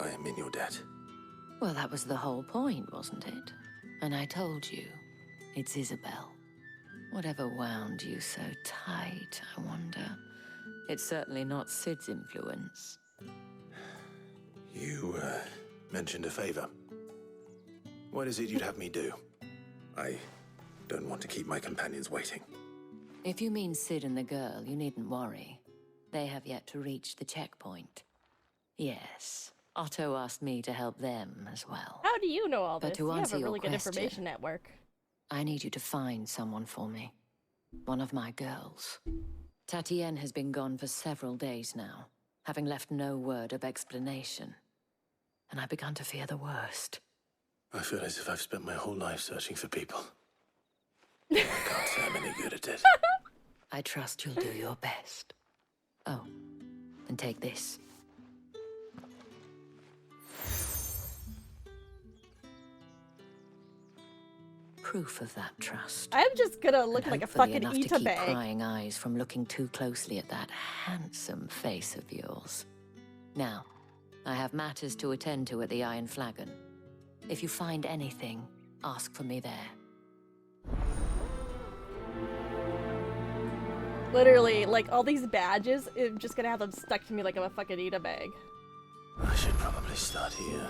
I am in your debt. Well, that was the whole point, wasn't it? And I told you, it's Isabel. Whatever wound you so tight, I wonder. It's certainly not Sid's influence. You, mentioned a favor. What is it you'd have me do? I don't want to keep my companions waiting. If you mean Sid and the girl, you needn't worry. They have yet to reach the checkpoint. Yes, Otto asked me to help them as well. How do you know all But this? to You have answer a your really good question, information network. I need you to find someone for me. One of my girls. Tatienne has been gone for several days now, having left no word of explanation. And I've begun to fear the worst. I feel as if I've spent my whole life searching for people. I can't say I'm any good at it. I trust you'll do your best. Oh, and take this. Proof of that trust. I'm just gonna look And like a hopefully fucking enough to Ita keep bag. prying eyes from looking too closely at that handsome face of yours. Now, I have matters to attend to at the Iron Flagon. If you find anything, ask for me there. Literally, like all these badges, I'm just gonna have them stuck to me like I'm a fucking Ita bag. I should probably start here.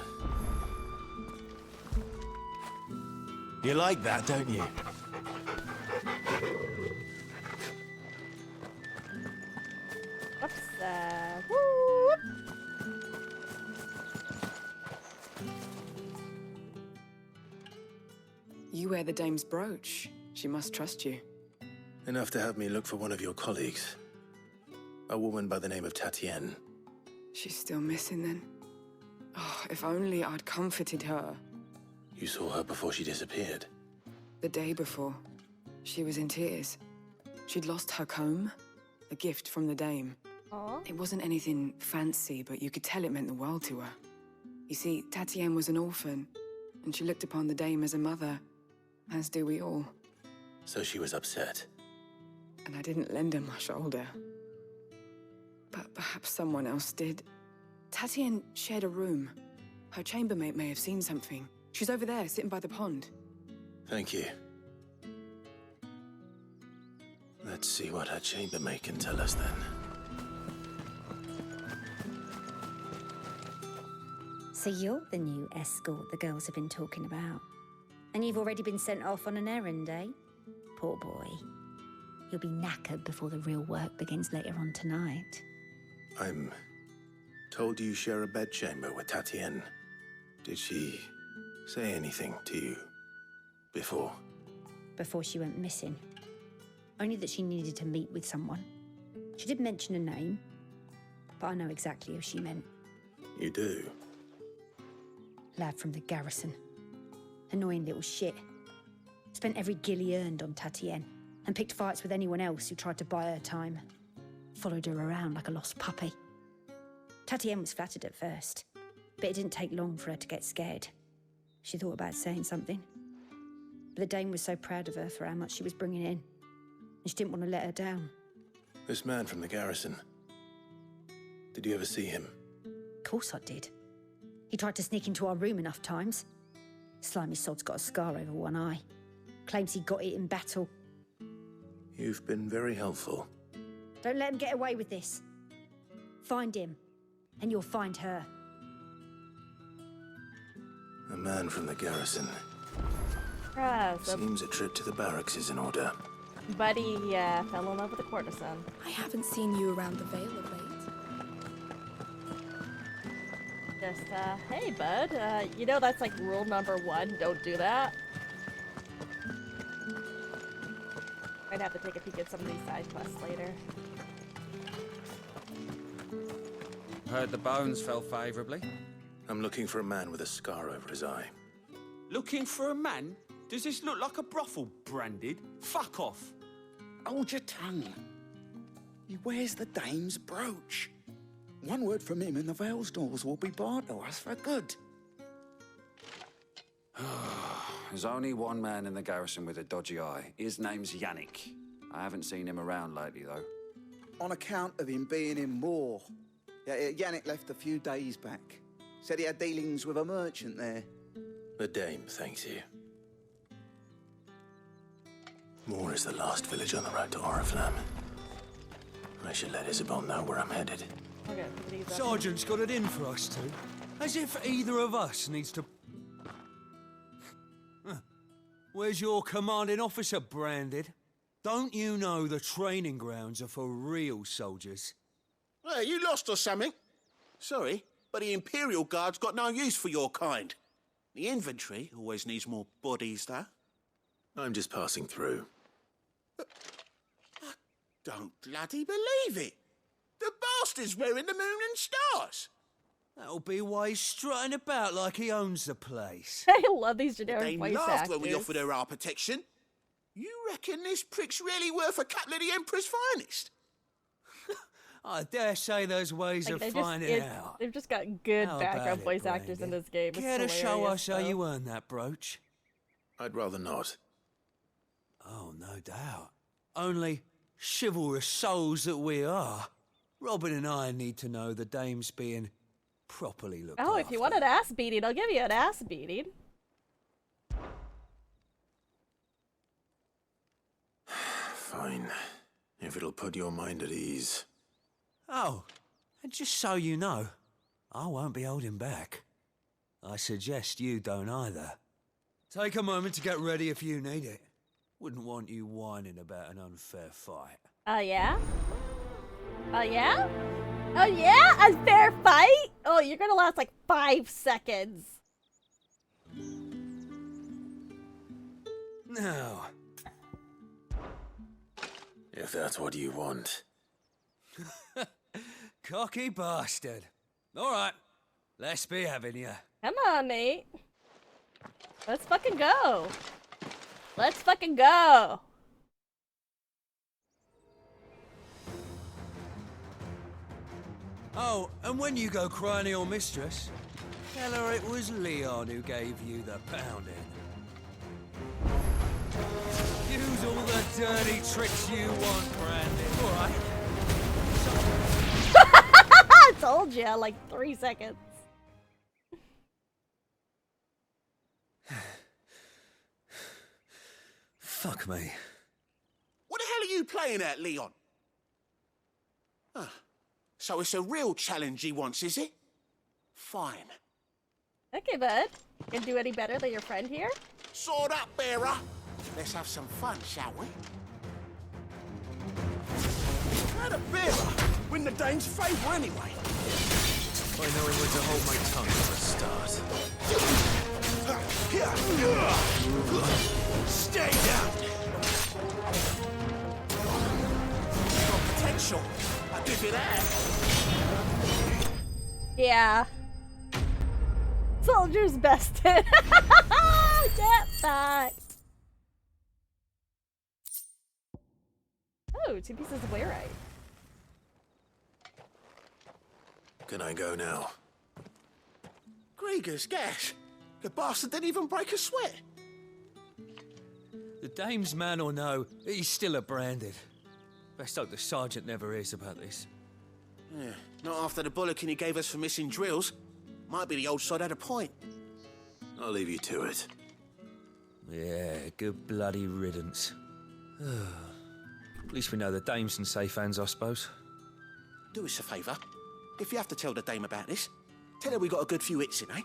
You like that, don't you? Whoops, whoop. You wear the dame's brooch. She must trust you. Enough to have me look for one of your colleagues. A woman by the name of Tatienne. She's still missing then. Oh, if only I'd comforted her. You saw her before she disappeared. The day before, she was in tears. She'd lost her comb, a gift from the dame. Aww. It wasn't anything fancy, but you could tell it meant the world to her. You see, Tatienne was an orphan, and she looked upon the dame as a mother, as do we all. So she was upset. And I didn't lend her my shoulder. But perhaps someone else did. Tatienne shared a room. Her chambermaid may have seen something. She's over there, sitting by the pond. Thank you. Let's see what her chambermaid can tell us then. So you're the new escort the girls have been talking about. And you've already been sent off on an errand, eh? Poor boy. You'll be knackered before the real work begins later on tonight. I'm told you share a bedchamber with Tatienne. Did she say anything to you before? Before she went missing. Only that she needed to meet with someone. She did mention a name, but I know exactly who she meant. You do? Lad from the garrison. Annoying little shit. Spent every gil he earned on Tatienne, and picked fights with anyone else who tried to buy her time. Followed her around like a lost puppy. Tatienne was flattered at first, but it didn't take long for her to get scared. She thought about saying something. But the dame was so proud of her for how much she was bringing in, and she didn't want to let her down. This man from the garrison. Did you ever see him? Of course I did. He tried to sneak into our room enough times. Slimy sod's got a scar over one eye. Claims he got it in battle. You've been very helpful. Don't let him get away with this. Find him, and you'll find her. A man from the garrison. So Seems a trip to the barracks is in order. Buddy fell in love with a courtesan. I haven't seen you around the Vale of late. Just, hey, bud. You know that's like rule number 1. Don't do that. Might have to take a peek at some of these side quests later. Heard the bones fell favourably. I'm looking for a man with a scar over his eye. Looking for a man? Does this look like a brothel, Branded? Fuck off. Hold your tongue. He wears the dame's brooch. One word from him and the Vale's doors will be barred to us for good. There's only one man in the garrison with a dodgy eye. His name's Yannick. I haven't seen him around lately, though. On account of him being in war. Yeah, Yannick left a few days back. Said he had dealings with a merchant there. The dame thanks you. Moor is the last village on the road to Oriflamme. I should let Isabel know where I'm headed. Okay, these up. Sergeant's got it in for us two. As if either of us needs to... Where's your commanding officer, Branded? Don't you know the training grounds are for real soldiers? Hey, you lost or something? Sorry, but the Imperial Guard's got no use for your kind. The infantry always needs more bodies, though. I'm just passing through. I don't bloody believe it. The bastard's wearing the moon and stars. That'll be why he's strutting about like he owns the place. I love these generic They voice laughed actors. when we offered her our protection. You reckon this prick's really worth a couple of the Emperor's finest? I dare say there's ways Like, of they're finding out. They've just got good How background about it, voice actors in Brandon? this game. It's Care to show hilarious, us how though. you earned that brooch? I'd rather not. Oh, no doubt. Only chivalrous souls that we are, Robin and I need to know the dame's being properly looked Oh, after. if you want an ass beating, I'll give you an ass beating. Fine. If it'll put your mind at ease. Oh, and just so you know, I won't be holding back. I suggest you don't either. Take a moment to get ready if you need it. Wouldn't want you whining about an unfair fight. Oh, yeah? Oh, yeah? Oh, yeah? A fair fight? Oh, you're gonna last like 5 seconds. Now, If that's what you want. cocky bastard. All right, let's be having you. Come on, mate. Let's fucking go. Let's fucking go. Oh, and when you go crying to your mistress, tell her it was Leon who gave you the pounding. Use all the dirty tricks you want, Brandon. All right. I told you, like 3 seconds. Fuck me. What the hell are you playing at, Leon? So it's a real challenge he wants, is it? Fine. Okay, bud. Can do any better than your friend here? Sword up, bearer. Let's have some fun, shall we? How the bearer win the Dane's favour anyway? By knowing when to hold my tongue for a start. Stay down. Got potential. I'll give you that. Yeah. Soldiers bested. Get back. Oh, 2 pieces of Wayrite. Can I go now? Grieger's gas. The bastard didn't even break a sweat. The dame's man or no, he's still a Branded. Best hope the sergeant never hears about this. Yeah, not after the bollocking he gave us for missing drills. Might be the old sod had a point. I'll leave you to it. Yeah, good bloody riddance. At least we know the dame's in safe hands, I suppose. Do us a favour. If you have to tell the dame about this, tell her we got a good few hits in, eh?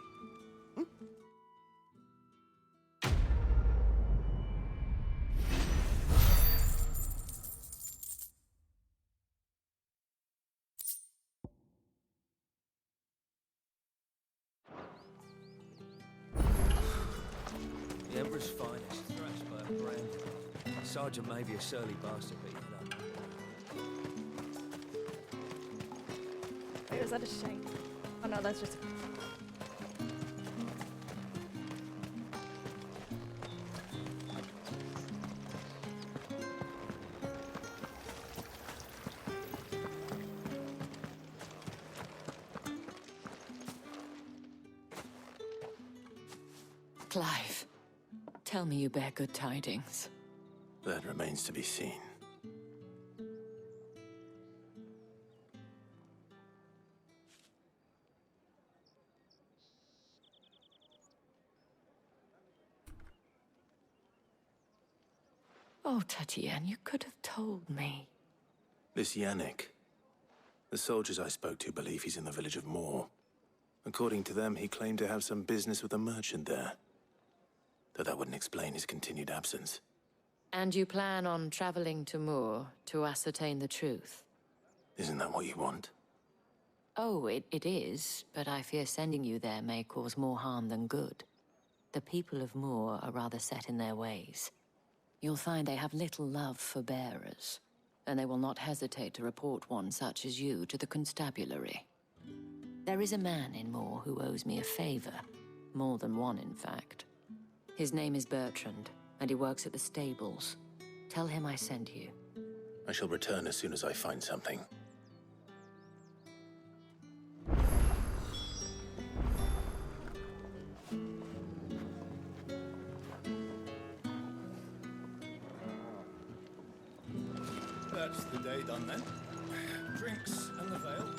The Emperor's finest, thrashed by a Branded. Sergeant may be a surly bastard, but you don't know. Wait, is that a shank? Oh no, that's just. Clive, tell me you bear good tidings. That remains to be seen. Oh, Tatiana, you could have told me. This Yannick. The soldiers I spoke to believe he's in the village of Moor. According to them, he claimed to have some business with a merchant there. Though that wouldn't explain his continued absence. And you plan on traveling to Moor to ascertain the truth? Isn't that what you want? Oh, it is, but I fear sending you there may cause more harm than good. The people of Moor are rather set in their ways. You'll find they have little love for bearers, and they will not hesitate to report one such as you to the constabulary. There is a man in Moor who owes me a favor. More than one, in fact. His name is Bertrand, and he works at the stables. Tell him I sent you. I shall return as soon as I find something. That's the day done then. Drinks and the veil.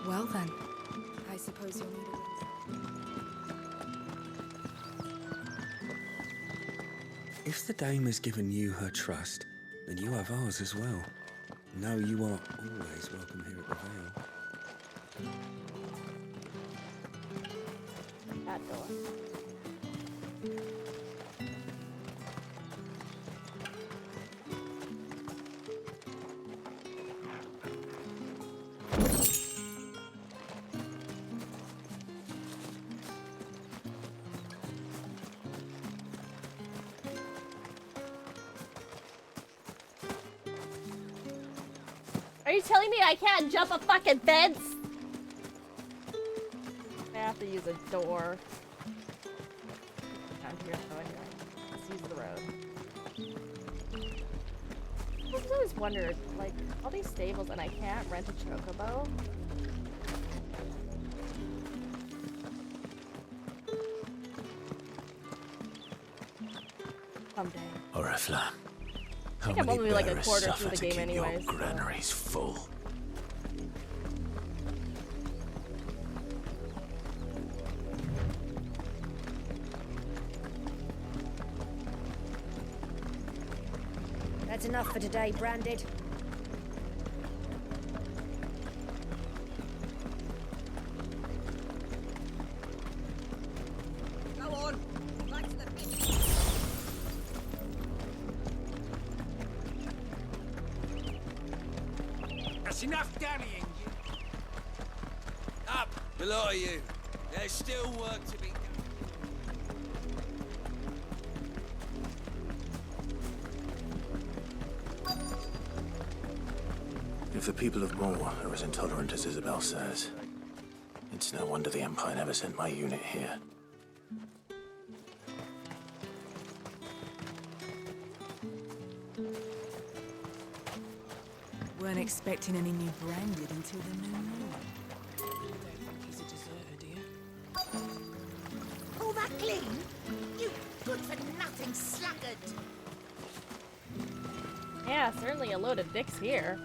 Well then, I suppose you'll need a little... If the dame has given you her trust, then you have ours as well. No, you are always welcome here at the Vale. That door. Are you telling me I can't jump a fucking fence? I have to use a door. Down here, so anyway. Let's use the road. I've always wondered, like, all these stables and I can't rent a chocobo? Someday. Oriflamme. I think I'm only like a quarter through the game anyways. Your granary's full. That's enough for today, Branded. Go on, right to the finish. That's enough dallying. Up, the lot of you. There's still work to be done. If the people of Moor are as intolerant as Isabel says, it's no wonder the Empire never sent my unit here. Weren't expecting any new Branded until the new moon. Don't think he's a deserter, do you? All that clean? You good-for-nothing sluggard! Yeah, certainly a load of dicks here.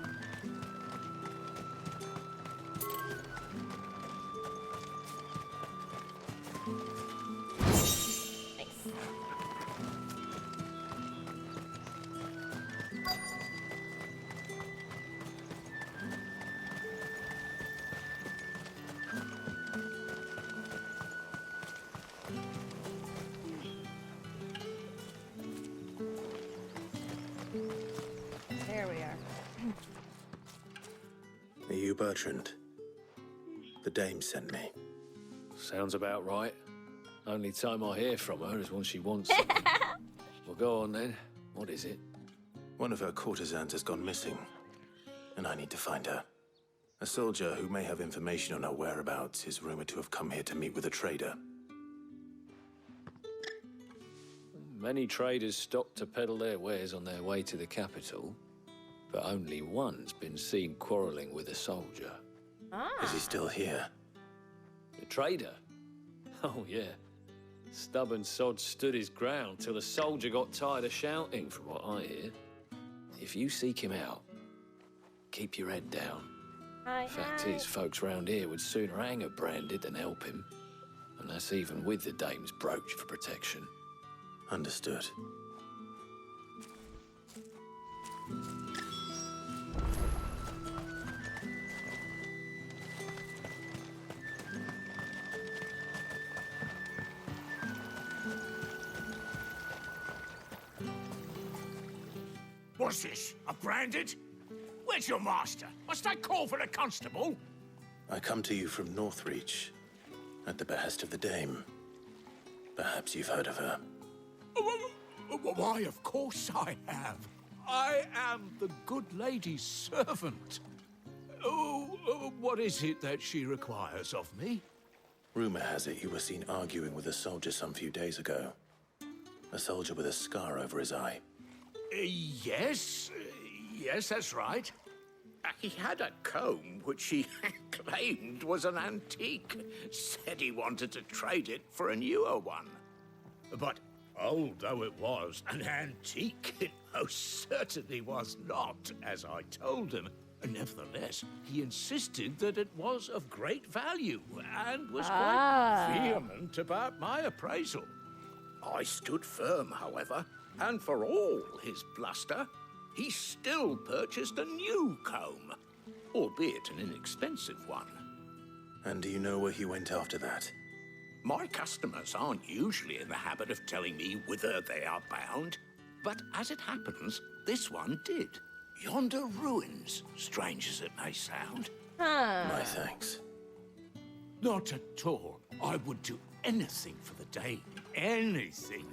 There we are. Are you Bertrand? The dame sent me. Sounds about right. Only time I hear from her is when she wants something. Well, go on then. What is it? One of her courtesans has gone missing, and I need to find her. A soldier who may have information on her whereabouts is rumored to have come here to meet with a trader. Many traders stop to peddle their wares on their way to the capital, but only one's been seen quarrelling with a soldier. Is he still here? The trader? Oh, yeah. Stubborn sod stood his ground till the soldier got tired of shouting, from what I hear. If you seek him out, keep your head down. Fact is, folks round here would sooner hang a Branded than help him. And that's even with the dame's brooch for protection. Understood. What's this? A branded? Where's your master? Must I call for a constable? I come to you from Northreach, at the behest of the Dame. Perhaps you've heard of her. Why, of course I have. I am the good lady's servant. What is it that she requires of me? Rumor has it you were seen arguing with a soldier some few days ago. A soldier with a scar over his eye. Yes, that's right. He had a comb which he claimed was an antique. Said he wanted to trade it for a newer one. But old though it was, an antique it most certainly was not, as I told him. Nevertheless, he insisted that it was of great value and was quite vehement about my appraisal. I stood firm, however, and for all his bluster, he still purchased a new comb, albeit an inexpensive one. And do you know where he went after that? My customers aren't usually in the habit of telling me whither they are bound, but as it happens, this one did. Yonder ruins, strange as it may sound. My thanks. Not at all. I would do anything for the Dame. Anything.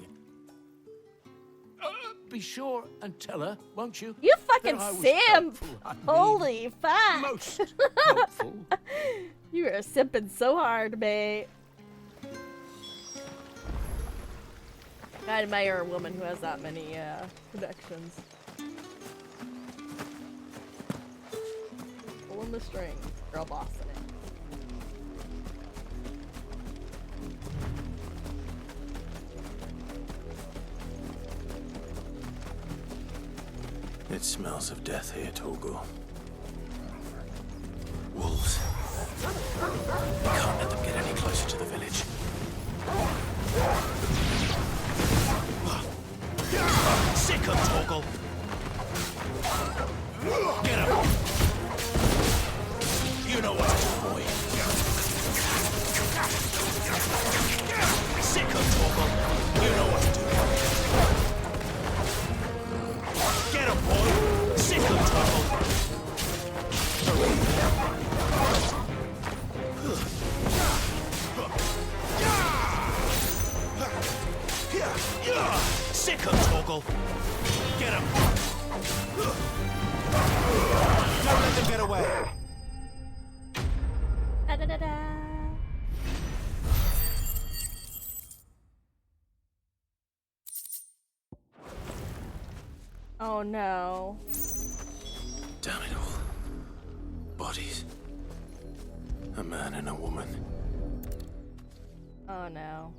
Be sure and tell her, won't you? You fucking that I was simp! hopeful, I mean, Holy fuck! Most hopeful. You are simping so hard, mate. I admire a woman who has that many connections. Pulling the string, girl bossing it. It smells of death here, Torgor. Wolves. We can't let them get any closer to the village. Sick of Torgal. Get him. You know what to do, boy. Sick of Torgal. You know what to do. Get him, boy. Sick of Torgal. Sick of Torgal. Get him. Don't let them get away. Da da da da. Oh no. Damn it all. Bodies. A man and a woman. Oh no.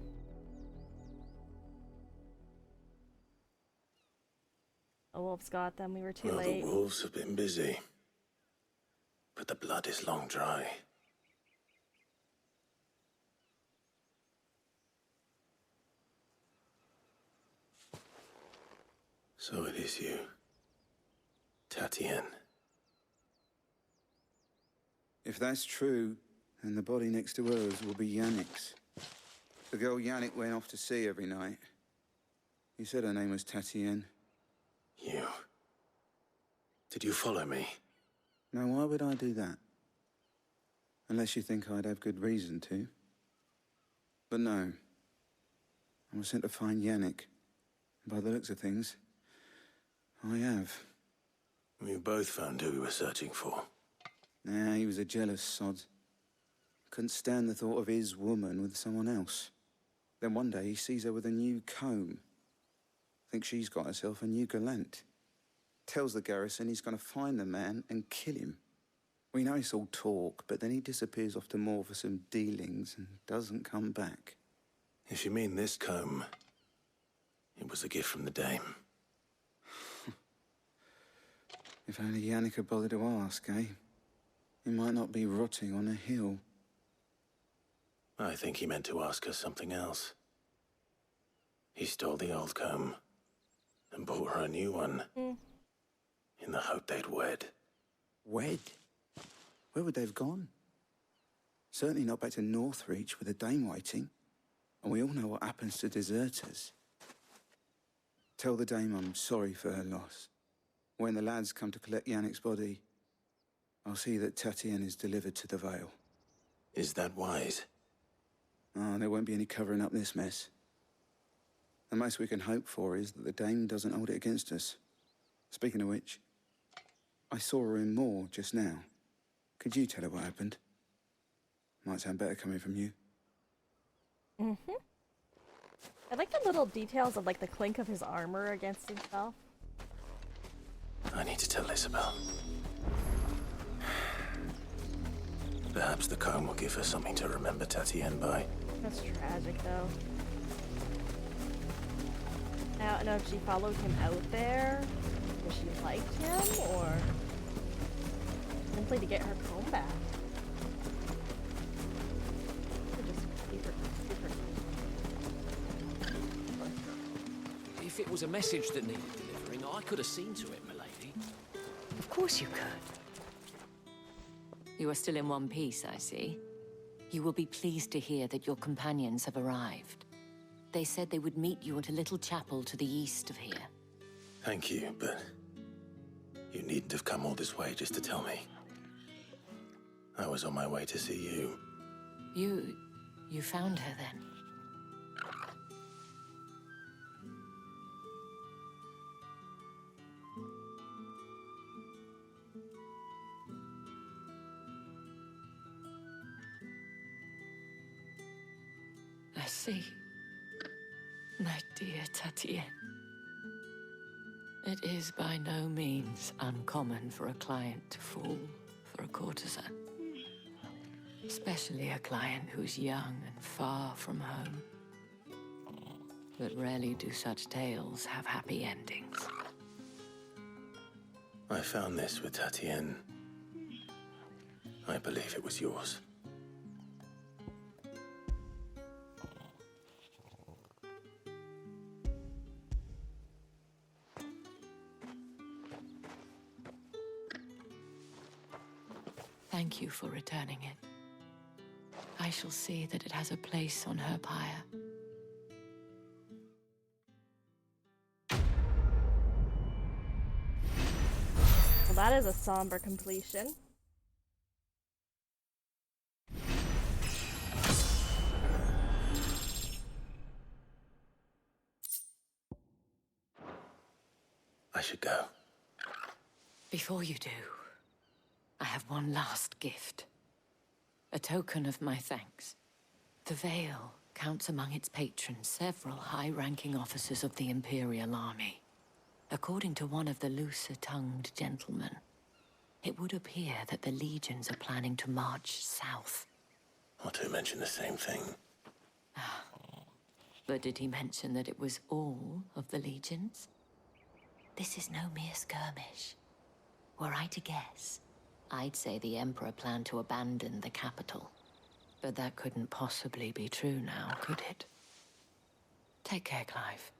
The wolves got them. We were too late. The wolves have been busy. But the blood is long dry. So it is you. Tatien. If that's true, then the body next to hers will be Yannick's. The girl Yannick went off to sea every night. He said her name was Tatien. You. Did you follow me? Now, why would I do that? Unless you think I'd have good reason to. But no. I was sent to find Yannick. By the looks of things, I have. We both found who we were searching for. Nah, he was a jealous sod. Couldn't stand the thought of his woman with someone else. Then one day he sees her with a new comb. Thinks she's got herself a new gallant. Tells the garrison he's going to find the man and kill him. We know it's all talk, but then he disappears off to Moor for some dealings and doesn't come back. If you mean this comb, it was a gift from the Dame. If only Yannick had bothered to ask, eh? He might not be rotting on a hill. I think he meant to ask us something else. He stole the old comb and bought her a new one in the hope they'd wed. Wed? Where would they have gone? Certainly not back to Northreach with a dame waiting. And we all know what happens to deserters. Tell the dame I'm sorry for her loss. When the lads come to collect Yannick's body, I'll see that Tatienne is delivered to the Vale. Is that wise? Oh, there won't be any covering up this mess. The most we can hope for is that the dame doesn't hold it against us. Speaking of which, I saw her in Moor just now. Could you tell her what happened? Might sound better coming from you. I like the little details of like the clink of his armor against himself. I need to tell Isabel. Perhaps the comb will give her something to remember Tatienne by. That's tragic, though. I don't know if she followed him out there, if she liked him, or simply to get her comb back. Or just keep her. If it was a message that needed delivering, I could have seen to it, milady. Of course you could. You are still in one piece, I see. You will be pleased to hear that your companions have arrived. They said they would meet you at a little chapel to the east of here. Thank you, but you needn't have come all this way just to tell me. I was on my way to see you. You found her then? I see. My dear Tatienne. It is by no means uncommon for a client to fall for a courtesan. Especially a client who's young and far from home. But rarely do such tales have happy endings. I found this with Tatienne. I believe it was yours. Thank you for returning it. I shall see that it has a place on her pyre. Well, that is a somber completion. I should go. Before you do, I have one last gift. A token of my thanks. The Vale counts among its patrons several high-ranking officers of the Imperial Army. According to one of the looser-tongued gentlemen, it would appear that the legions are planning to march south. Otto mentioned the same thing. But did he mention that it was all of the legions? This is no mere skirmish. Were I to guess, I'd say the Emperor planned to abandon the capital. But that couldn't possibly be true now, could it? Take care, Clive.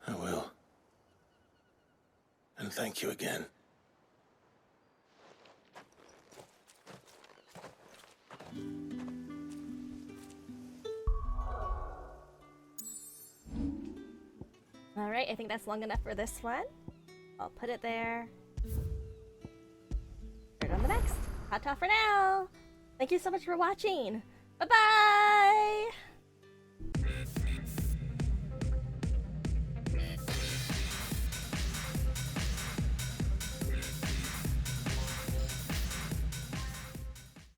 I will. And thank you again. Alright, I think that's long enough for this one. I'll put it there. Start on the next. Hot talk for now. Thank you so much for watching. Bye-bye!